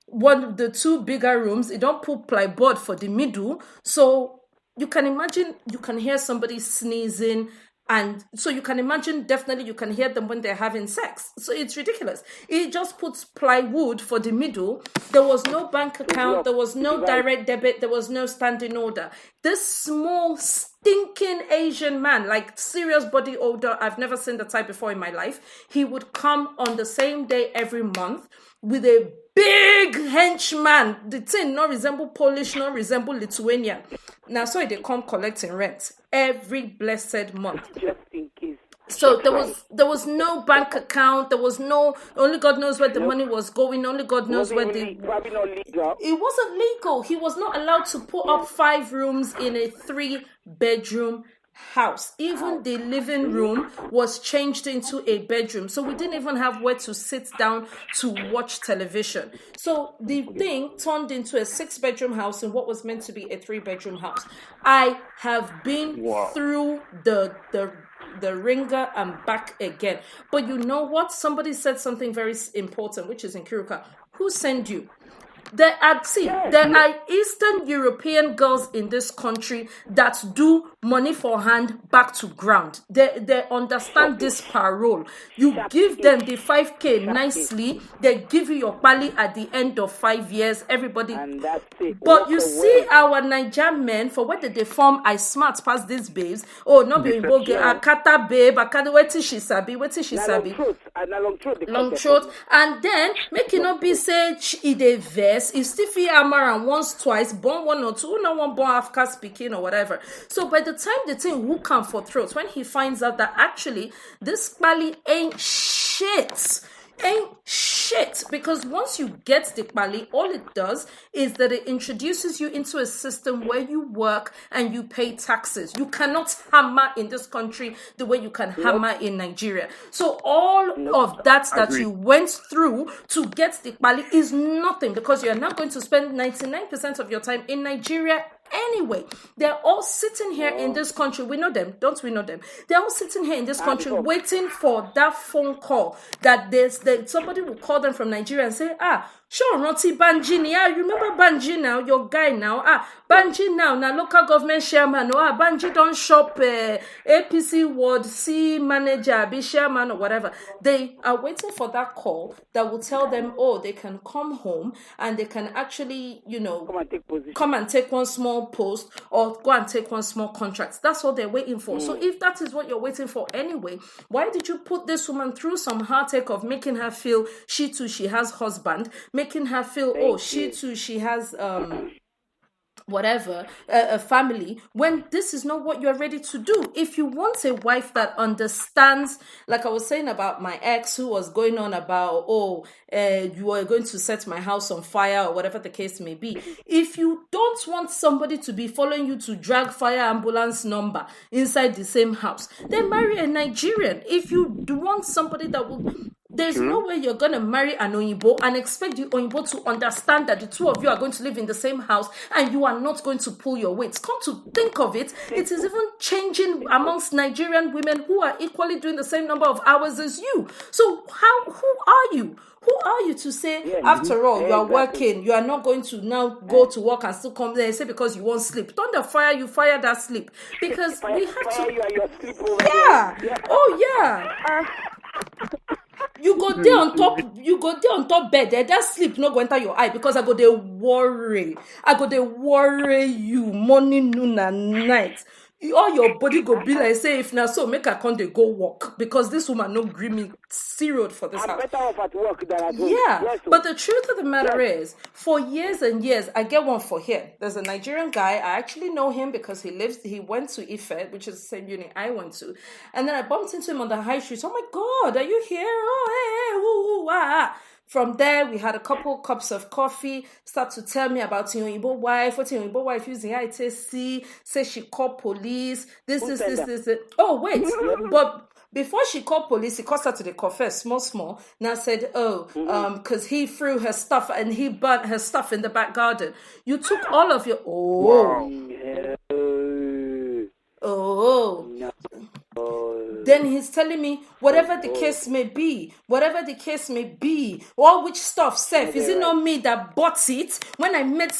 one of the 2 bigger rooms. It don't put plyboard for the middle, so you can imagine. You can hear somebody sneezing. And so you can imagine, definitely you can hear them when they're having sex. So it's ridiculous. It just puts plywood for the middle. There was no bank account. There was no direct debit. There was no standing order. This small, stinking Asian man, like serious body odor, I've never seen the type before in my life. He would come on the same day every month with a big henchman. The thing not resemble Polish, not resemble Lithuanian. Now, so they come collecting rent every blessed month. Just in case. So there was no bank account. There was no. Only God knows where the money was going. Only God knows where the. Probably not legal. It wasn't legal. He was not allowed to put up 5 rooms in a 3-bedroom house. Even the living room was changed into a bedroom, so we didn't even have where to sit down to watch television. So the thing turned into a 6-bedroom house in what was meant to be a 3-bedroom house. I have been through the ringer and back again. But you know what? Somebody said something very important, which is in Kiruka. Who sent you? There are Eastern European girls in this country that do money for hand back to ground. They understand this parole. You give them the 5K nicely, they give you your pali at the end of 5 years. Everybody. And that's it. But you see, our Naija men, for what they form, I smart past these babes. Oh, no be oyinbo girl, akata babe, akata wetin she sabi. Long throat, and then make it not be say e dey verse. If Stiffy Amaran once, twice, born one or two, no one born Africa speaking or whatever. So by the time the thing who come for throat, when he finds out that actually this pali ain't shit. Because once you get the pali, all it does is that it introduces you into a system where you work and you pay taxes. You cannot hammer in this country the way you can hammer in Nigeria. So all of that you went through to get the pali is nothing, because you're not going to spend 99% of your time in Nigeria anyway. They're all sitting here in this country. We know them. Don't we know them? They're all sitting here in this country waiting for that phone call that somebody will call them from Nigeria and say, sure, Roti Banji, you remember Banji now, your guy now. Banji now local government chairman. Banji don't shop APC ward C manager, be chairman or whatever. They are waiting for that call that will tell them, they can come home and they can actually, come and take one small post or go and take one small contract. That's what they're waiting for. So if that is what you're waiting for anyway, why did you put this woman through some heartache of making her feel she too, she has husband, making her feel, she too, she has a family, when this is not what you're ready to do. If you want a wife that understands, like I was saying about my ex who was going on about, you are going to set my house on fire or whatever the case may be. If you don't want somebody to be following you to drag fire ambulance number inside the same house, then marry a Nigerian. If you want somebody that will... There's no way you're going to marry an oyinbo and expect the oyinbo to understand that the two of you are going to live in the same house and you are not going to pull your weight. Come to think of it, it is even changing amongst Nigerian women who are equally doing the same number of hours as you. So who are you? Who are you to say, after all, you are working, you are not going to now go to work and still come there and say because you won't sleep? Thunder fire, you fire that sleep. Because we have to... You go there on top bed, that sleep not go enter your eye, because I go there worry you morning, noon, and night. All your body go be like, say, if now so make a con they go walk, because this woman no gree me serious for this house. Better off at work than at home. Yeah, but the truth of the matter is, for years and years, I get one for here. There's a Nigerian guy, I actually know him because he went to Ife, which is the same uni I went to, and then I bumped into him on the high street. Oh my God, are you here? Oh, hey. From there, we had a couple cups of coffee, start to tell me about your oyinbo wife, what your oyinbo wife using ITC, say she called police, this. Oh, wait, but before she called police, he caused her to the confess, small, now said, because he threw her stuff and he burnt her stuff in the back garden. You took all of your, Then he's telling me whatever the case may be, all which stuff safe. Is it not me that bought it? When I met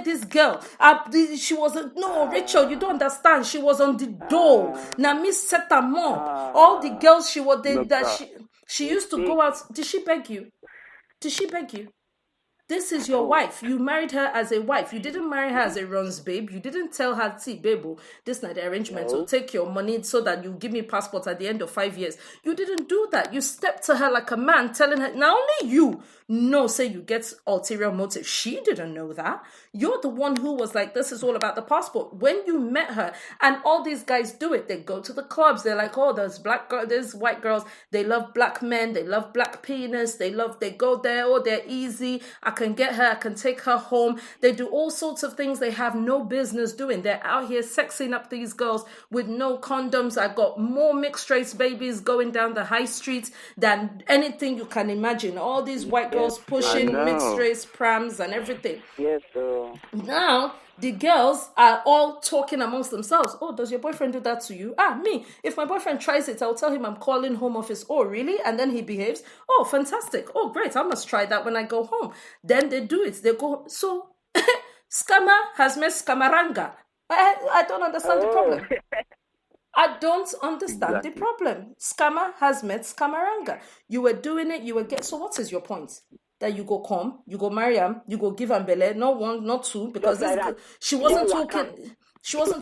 this girl, she was Rachel, you don't understand. She was on the door. Now me set them up. All the girls she used to go out. Did she beg you? This is your wife. You married her as a wife. You didn't marry her as a runs babe. You didn't tell her, see, babe, this not the arrangement. So take your money so that you give me passport at the end of 5 years. You didn't do that. You stepped to her like a man, telling her, now only you say you get ulterior motive. She didn't know that. You're the one who was like, this is all about the passport. When you met her, and all these guys do it, they go to the clubs. They're like, there's white girls. They love black men. They love black penis. They go there. They're easy. I can get her. I can take her home. They do all sorts of things they have no business doing. They're out here sexing up these girls with no condoms. I got more mixed race babies going down the high street than anything you can imagine. All these white girls pushing mixed race prams and everything. Yes, sir. Now The girls are all talking amongst themselves. Oh, does your boyfriend do that to you? Me. If my boyfriend tries it, I'll tell him I'm calling home office. Oh, really? And then he behaves. Oh, fantastic. Oh, great. I must try that when I go home. Then they do it. They go. So, scammer has met scammeranga. I don't understand the problem. I don't understand the problem. Scammer has met scammeranga. You were doing it. So what is your point? That you go come, you go marry him, you go give him belle, not one, not two, because she wasn't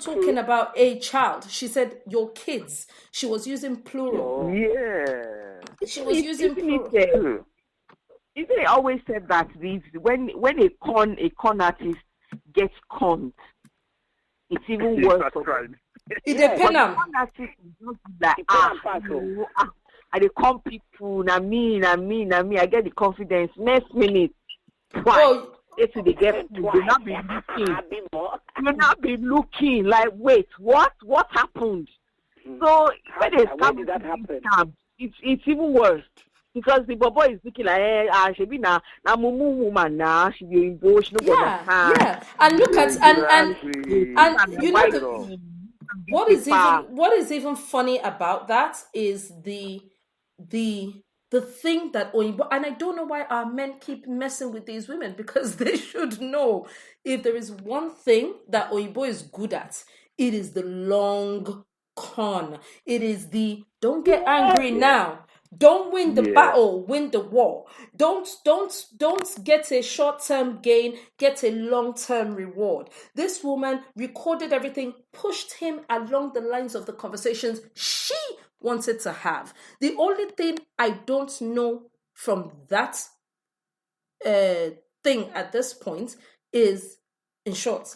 talking about a child. She said your kids. She was using plural. Yeah. She was using plural. Isn't it always said that when a con artist gets conned, it's even worse for them. It depends. Con artist is not like I dey come people, na me. I get the confidence. Next minute, twice. They get you. They not be looking. You not be looking like, wait, what? What happened? So when they scam, it's even worse because the boy is looking like, she be na mumu woman na, she be oyinbo, she no go understand. Yeah. And look at and you know what is even funny about that is the thing that oyinbo, and I don't know why our men keep messing with these women, because they should know if there is one thing that oyinbo is good at, it is the long con. It is the don't get angry now. Don't win the battle, win the war. Don't get a short-term gain, get a long-term reward. This woman recorded everything, pushed him along the lines of the conversations she wanted to have. The only thing I don't know from that thing at this point is, in short,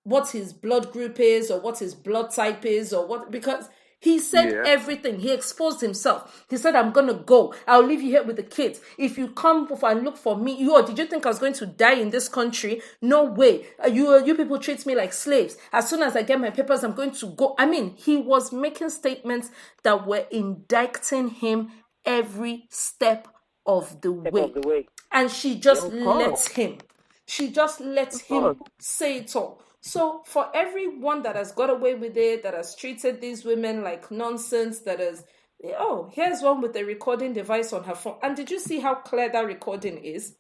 what his blood group is, or what his blood type is, or what, because he said everything. He exposed himself. He said, I'm going to go. I'll leave you here with the kids. If you come and look for me, did you think I was going to die in this country? No way. You people treat me like slaves. As soon as I get my papers, I'm going to go. I mean, he was making statements that were indicting him every step of the way. And she just let him. She just let him say it all. So for everyone that has got away with it, that has treated these women like nonsense, here's one with a recording device on her phone. And did you see how clear that recording is?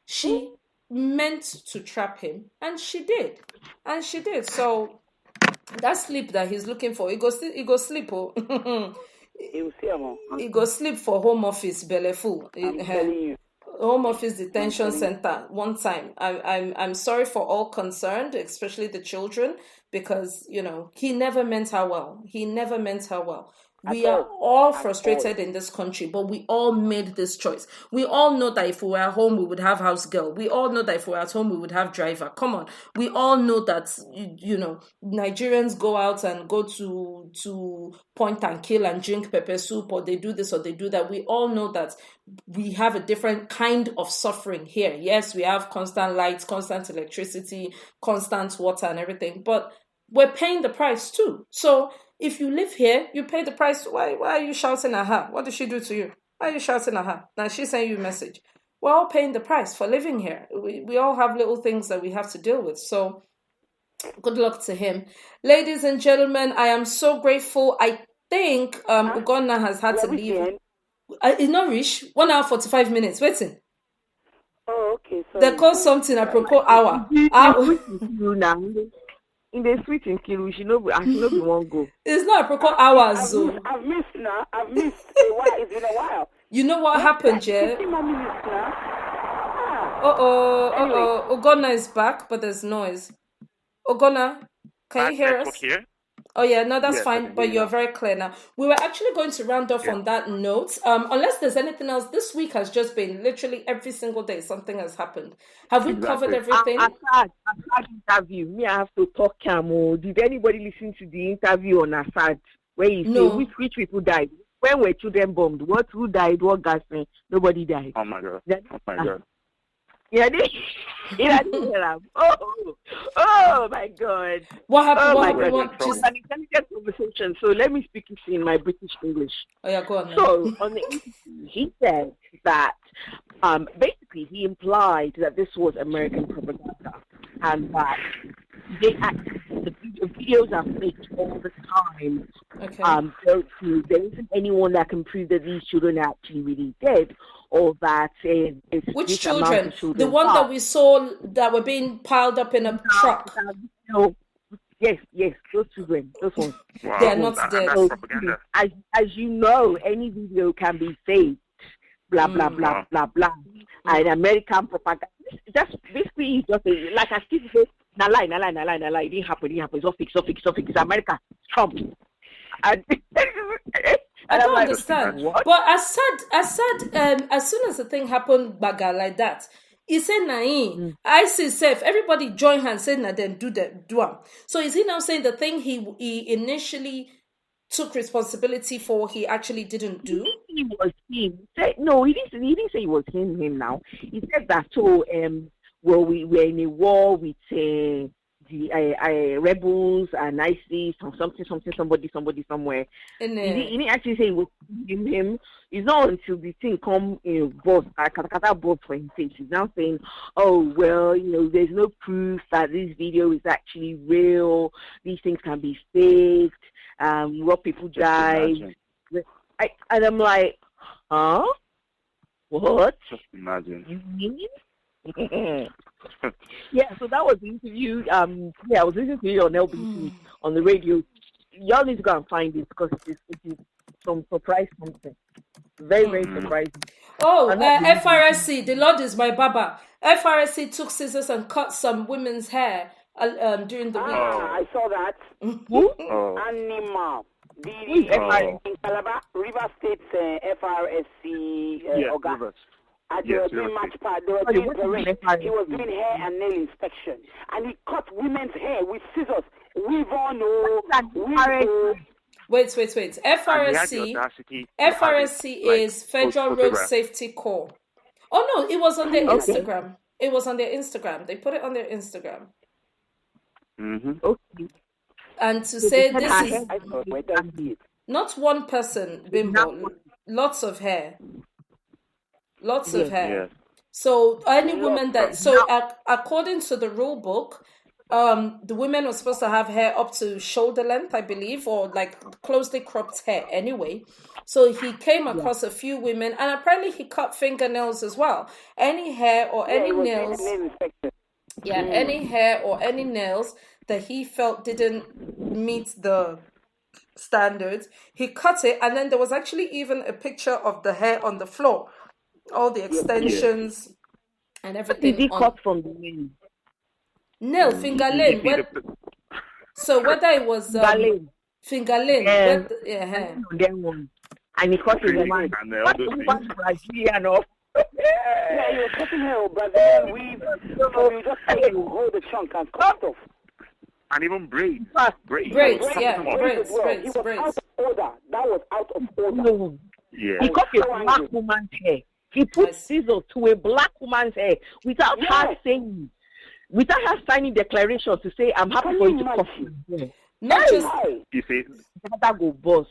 She meant to trap him, and she did. So that sleep that he's looking for, he go sleep. He go sleep for home office, belleful. I'm telling you. Home office detention center one time. I'm sorry for all concerned, especially the children, because he never meant her well. We are all frustrated in this country, but we all made this choice. We all know that if we were at home, we would have house girl. We all know that if we were at home, we would have driver. Come on. We all know that, Nigerians go out and go to point and kill and drink pepper soup, or they do this or they do that. We all know that we have a different kind of suffering here. Yes, we have constant lights, constant electricity, constant water and everything, but we're paying the price too. So if you live here, you pay the price. Why are you shouting at her? What did she do to you? Why are you shouting at her? Now she's sending you a message. We're all paying the price for living here. We all have little things that we have to deal with. So good luck to him. Ladies and gentlemen, I am so grateful. I think Ugonna has had to leave. It's not rich. 1 hour 45 minutes. Waiting. Oh, okay. They call something Aproko Hour. In the street in Kilu, she know be one go. It's not Aproko Hours, though. I've missed now. I've missed a while. It's been a while. You know what happened, yeah? 15 more minutes now. Ogonna is back, but there's noise. Ogonna, can you hear us? Here? Oh yeah, no, that's Yes, fine, but you're very clear now. We were actually going to round off on that note. Unless there's anything else, this week has just been literally every single day something has happened. Have we covered everything? Assad interview. Me, I have to talk camo. Did anybody listen to the interview on Assad where he said which people died? When were children bombed? Who died? What gas? Nobody died. Oh my god. Yeah, oh my God. What happened? Oh my God. What, It's an intelligent conversation. So let me speak it in my British English. Oh yeah, go on. So on the interview, he said that basically he implied that this was American propaganda and that the videos are faked all the time. Okay. There isn't anyone that can prove that these children are actually really dead, or that it's Which this children? amount of children. The one that we saw that were being piled up in a truck. No. Yes, those children, those ones. Wow. They are not dead. That's propaganda. As you know, any video can be faked. Blah blah blah blah blah. And American propaganda. Just basically just like I still say, na lie. It didn't happen. It's all fixed. It's America. Trump. And I don't understand. But Assad, as soon as the thing happened, baga like that, he said, "Naim, I see safe. Everybody join hands, say, na then do am." So is he now saying the thing he initially took responsibility for, he actually didn't do? He was him. No, he didn't say it was him. Now he said that. So well, we were in a war with the rebels and ISIS or somebody somewhere. He didn't actually say it was him. It's not until the thing come in boss for his face. He's now saying, oh well, there's no proof that this video is actually real. These things can be faked. What people die. And I'm like, huh? What? Just imagine. You mean? Yeah, so that was the interview. I was listening to you on LBC on the radio. Y'all need to go and find it because it is some surprise content. Very, very surprising. Oh, FRSC, the Lord is my barber. FRSC took scissors and cut some women's hair during the week. I saw that. Who? Animal. In Calabar, River State's FRSC organ. They were doing match part. They were doing parade. He was doing hair and nail inspection, and he cut women's hair with scissors. Weave on, Wait. FRSC is Federal Road Safety Corps. Oh no, it was on their Instagram. It was on their Instagram. They put it on their Instagram. Mm-hmm. Okay. And to say this is not one person, Bimbo, lots of hair. Lots of hair. Yes. So any woman according to the rule book, the women were supposed to have hair up to shoulder length, I believe, or like closely cropped hair anyway. So he came across a few women, and apparently he cut fingernails as well. Any hair or any nails. Any hair or any nails that he felt didn't meet the standards, he cut it, and then there was actually even a picture of the hair on the floor, all the extensions and everything. Did he cut from the nail? Nail, fingernail. So whether it was fingernail, and he cut his man. Yeah, he was cutting hair, but then so we just had to hold the chunk and cut it off. And even braids. Braids. He was out of order. That was out of order. No. Yeah. He cut a black woman's hair. He put scissors to a black woman's hair without her saying, without her signing declaration to say, I'm happy for you to cut my hair. Not just... You see? That go boss.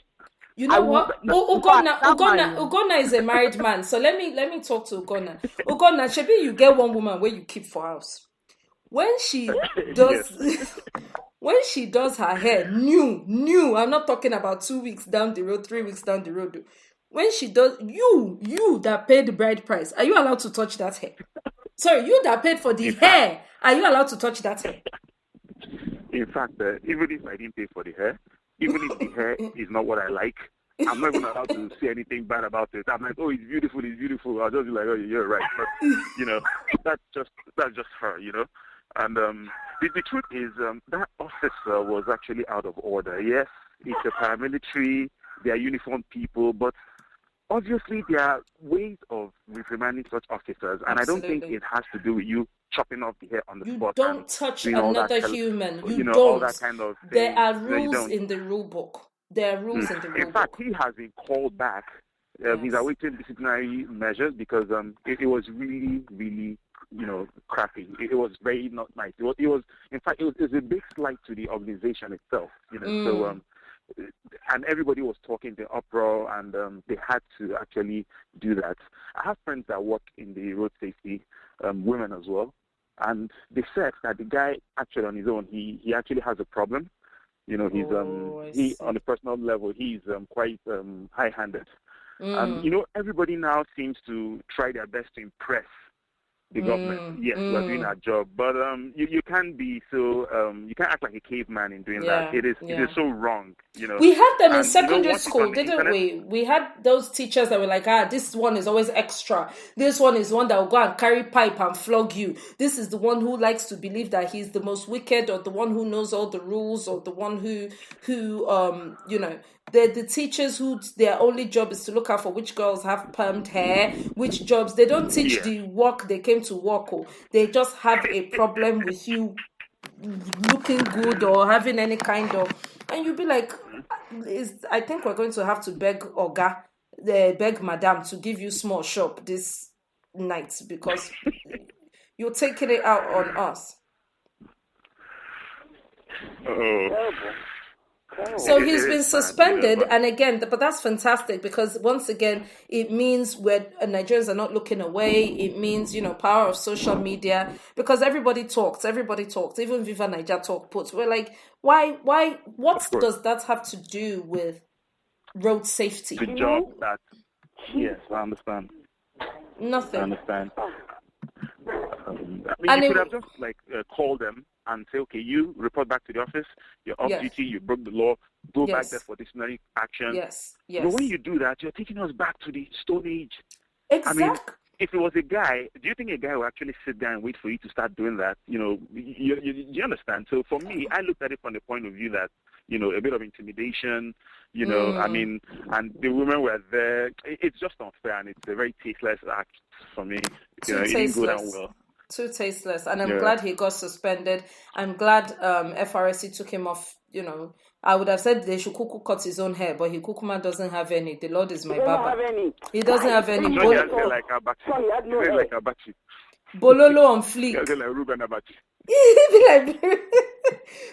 You know what? Ugonna is a married man. So let me talk to Ugonna. Ugonna, Shebi, you get one woman where you keep for house. When she does when she does her hair new, I'm not talking about 2 weeks down the road, 3 weeks down the road. When she does, you that paid the bride price, are you allowed to touch that hair? Sorry, you that paid for the hair, are you allowed to touch that hair? In fact, even if I didn't pay for the hair, even if the hair is not what I like, I'm not even allowed to say anything bad about it. I'm like, oh, it's beautiful. I'll just be like, oh, you're right. But, that's just her, And the truth is that officer was actually out of order. Yes, it's a paramilitary, they are uniformed people, but obviously there are ways of reprimanding such officers, and Absolutely. I don't think it has to do with you chopping off the hair on the spot. You don't touch another human. You don't. All that kind of thing. There are rules in the rule book. There are rules in the rule book. In fact, he has been called back. He's awaiting disciplinary measures because it was really, really, crappy. It was very not nice. It was in fact, it was a big slight to the organization itself. So and everybody was talking the uproar, and they had to actually do that. I have friends that work in the road safety, women as well, And they said that the guy actually on his own, he actually has a problem. You know, he's on a personal level, he's quite high-handed. You know, everybody now seems to try their best to impress the government. Yes, we're doing our job, but you can't be so you can't act like a caveman in doing that. It is so wrong. You know, we had them in secondary school, didn't we? We had those teachers that were like, this one is always extra. This one is one that will go and carry pipe and flog you. This is the one who likes to believe that he's the most wicked, or the one who knows all the rules, or the one who you know. The teachers who their only job is to look out for which girls have permed hair, which jobs. They don't teach the work they came to work on. They just have a problem with you looking good or having any kind of, and you'll be like, I think we're going to have to beg madam to give you small shop this night, because you're taking it out on us. So he's been suspended, and again, but that's fantastic, because once again, it means Nigerians are not looking away. It means, you know, power of social media, because everybody talks. Even Viva Naija talk puts. We're like, why? What does that have to do with road safety? The job that. Yes, I understand. Nothing. I understand. I mean, you could have just called them and say, okay, you report back to the office, you're off duty, you broke the law, go back there for disciplinary action. Yes. But when you do that, you're taking us back to the Stone Age. Exactly. I mean, if it was a guy, do you think a guy will actually sit there and wait for you to start doing that? You know, you understand? So for me, I looked at it from the point of view that, you know, a bit of intimidation, you know, I mean, and the women were there. It's just unfair, and it's a very tasteless act for me. You know, it didn't go down well. Too tasteless, and I'm glad he got suspended. I'm glad FRSC took him off. You know, I would have said they should kuku cut his own hair, but he kukuma doesn't have any. The Lord is my barber. He doesn't have any. He has like Abati. Bololo on fleek. He has like Reuben Abati.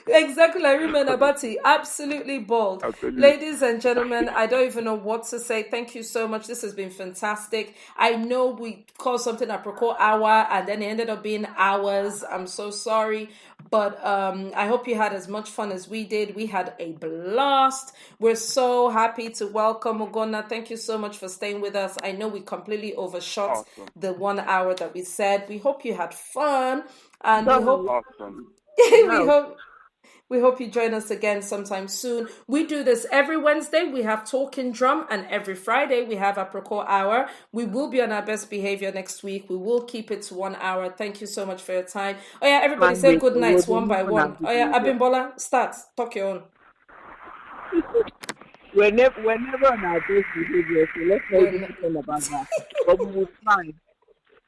Exactly like Reuben Abati, absolutely bald. Absolutely. Ladies and gentlemen, I don't even know what to say. Thank you so much. This has been fantastic. I know we called something Aproko Hour and then it ended up being hours. I'm so sorry, but I hope you had as much fun as we did. We had a blast. We're so happy to welcome Ogonna. Thank you so much for staying with us. I know we completely overshot the 1 hour that we said. We hope you had fun. And we hope, we hope you join us again sometime soon. We do this every Wednesday. We have Talking Drum, and every Friday we have Aproko Hour. We will be on our best behavior next week. We will keep it to 1 hour. Thank you so much for your time. Oh yeah, everybody say good nights one by one. Oh yeah, Abimbola, start. Talk your own. We're never on our best behavior, so let's not do anything about that. But we will try.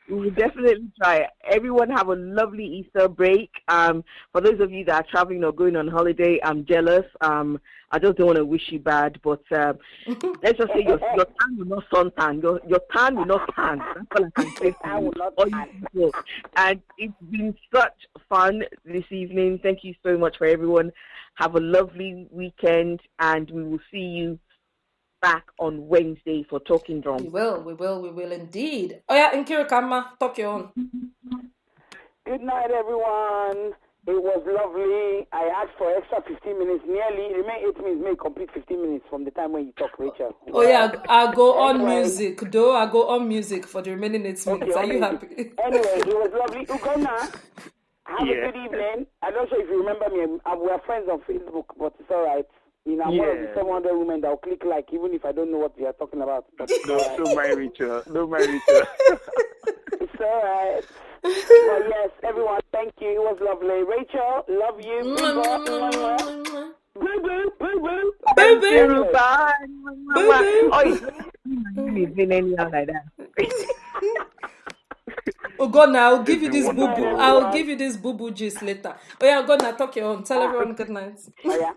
We will definitely try. Everyone have a lovely Easter break. For those of you that are traveling or going on holiday, I'm jealous. I just don't want to wish you bad, but let's just say your tan will not suntan. Your tan will not tan. That's all I can say. I will not tan. And it's been such fun this evening. Thank you so much for everyone. Have a lovely weekend, and we will see you back on Wednesday for Talking Drum. We will indeed. Oh yeah, Nkiri Kama, talk your own. Good night, everyone. It was lovely. I asked for extra 15 minutes, nearly. Remain 8 minutes, may complete 15 minutes from the time when you talk, Rachel. Oh yeah, I'll go on music, though. I'll go on music for the remaining 8 minutes. Are you happy? Anyway, it was lovely. Ugonna, have a good evening. I'm not sure if you remember me. We are friends on Facebook, but it's all right. You know, I'm one of the 700 women that will click like, even if I don't know what we are talking about. But don't mind Rachel. It's all right. But yes, everyone, thank you. It was lovely. Rachel, love you. Boo-boo. Bye. Oh, you've been anyhow like that. Oh God, now I'll give you this boo-boo. I'll give you this boo-boo gist later. Oh yeah, God, now talk your own. Tell everyone good night. Oh, yeah.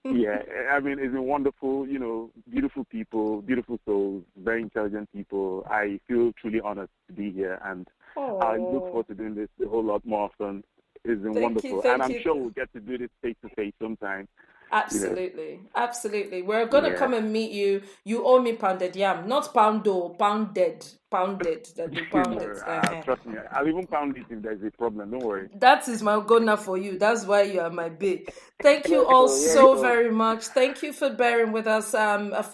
Yeah, I mean, it's been wonderful, you know, beautiful people, beautiful souls, very intelligent people. I feel truly honored to be here, and I look forward to doing this a whole lot more often. It's been wonderful, and I'm sure we'll get to do this face-to-face sometime. Absolutely, absolutely. We're going to come and meet you. You owe me pounded yam, not poundo, pounded. pounded. That they pound it. Trust me, I'll even pound it if there's a problem. Don't worry. That is my go now for you. That's why you are my babe. Thank you all so very much. Thank you for bearing with us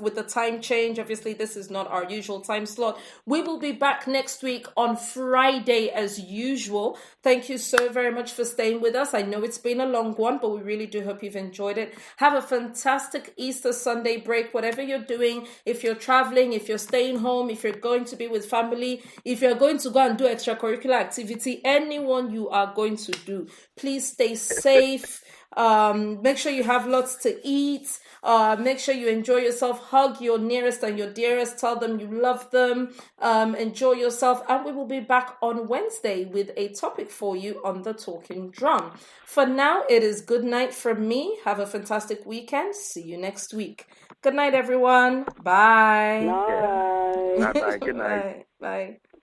with the time change. Obviously, this is not our usual time slot. We will be back next week on Friday as usual. Thank you so very much for staying with us. I know it's been a long one, but we really do hope you've enjoyed it. Have a fantastic Easter Sunday break, whatever you're doing. If you're traveling, if you're staying home, if you're going to be with family, if you're going to go and do extracurricular activity, anyone you are going to do, please stay safe. Make sure you have lots to eat. Make sure you enjoy yourself. Hug your nearest and your dearest. Tell them you love them. Enjoy yourself. And we will be back on Wednesday with a topic for you on the Talking Drum. For now, it is good night from me. Have a fantastic weekend. See you next week. Good night, everyone. Bye. Bye. Bye. Good night. Bye. Bye.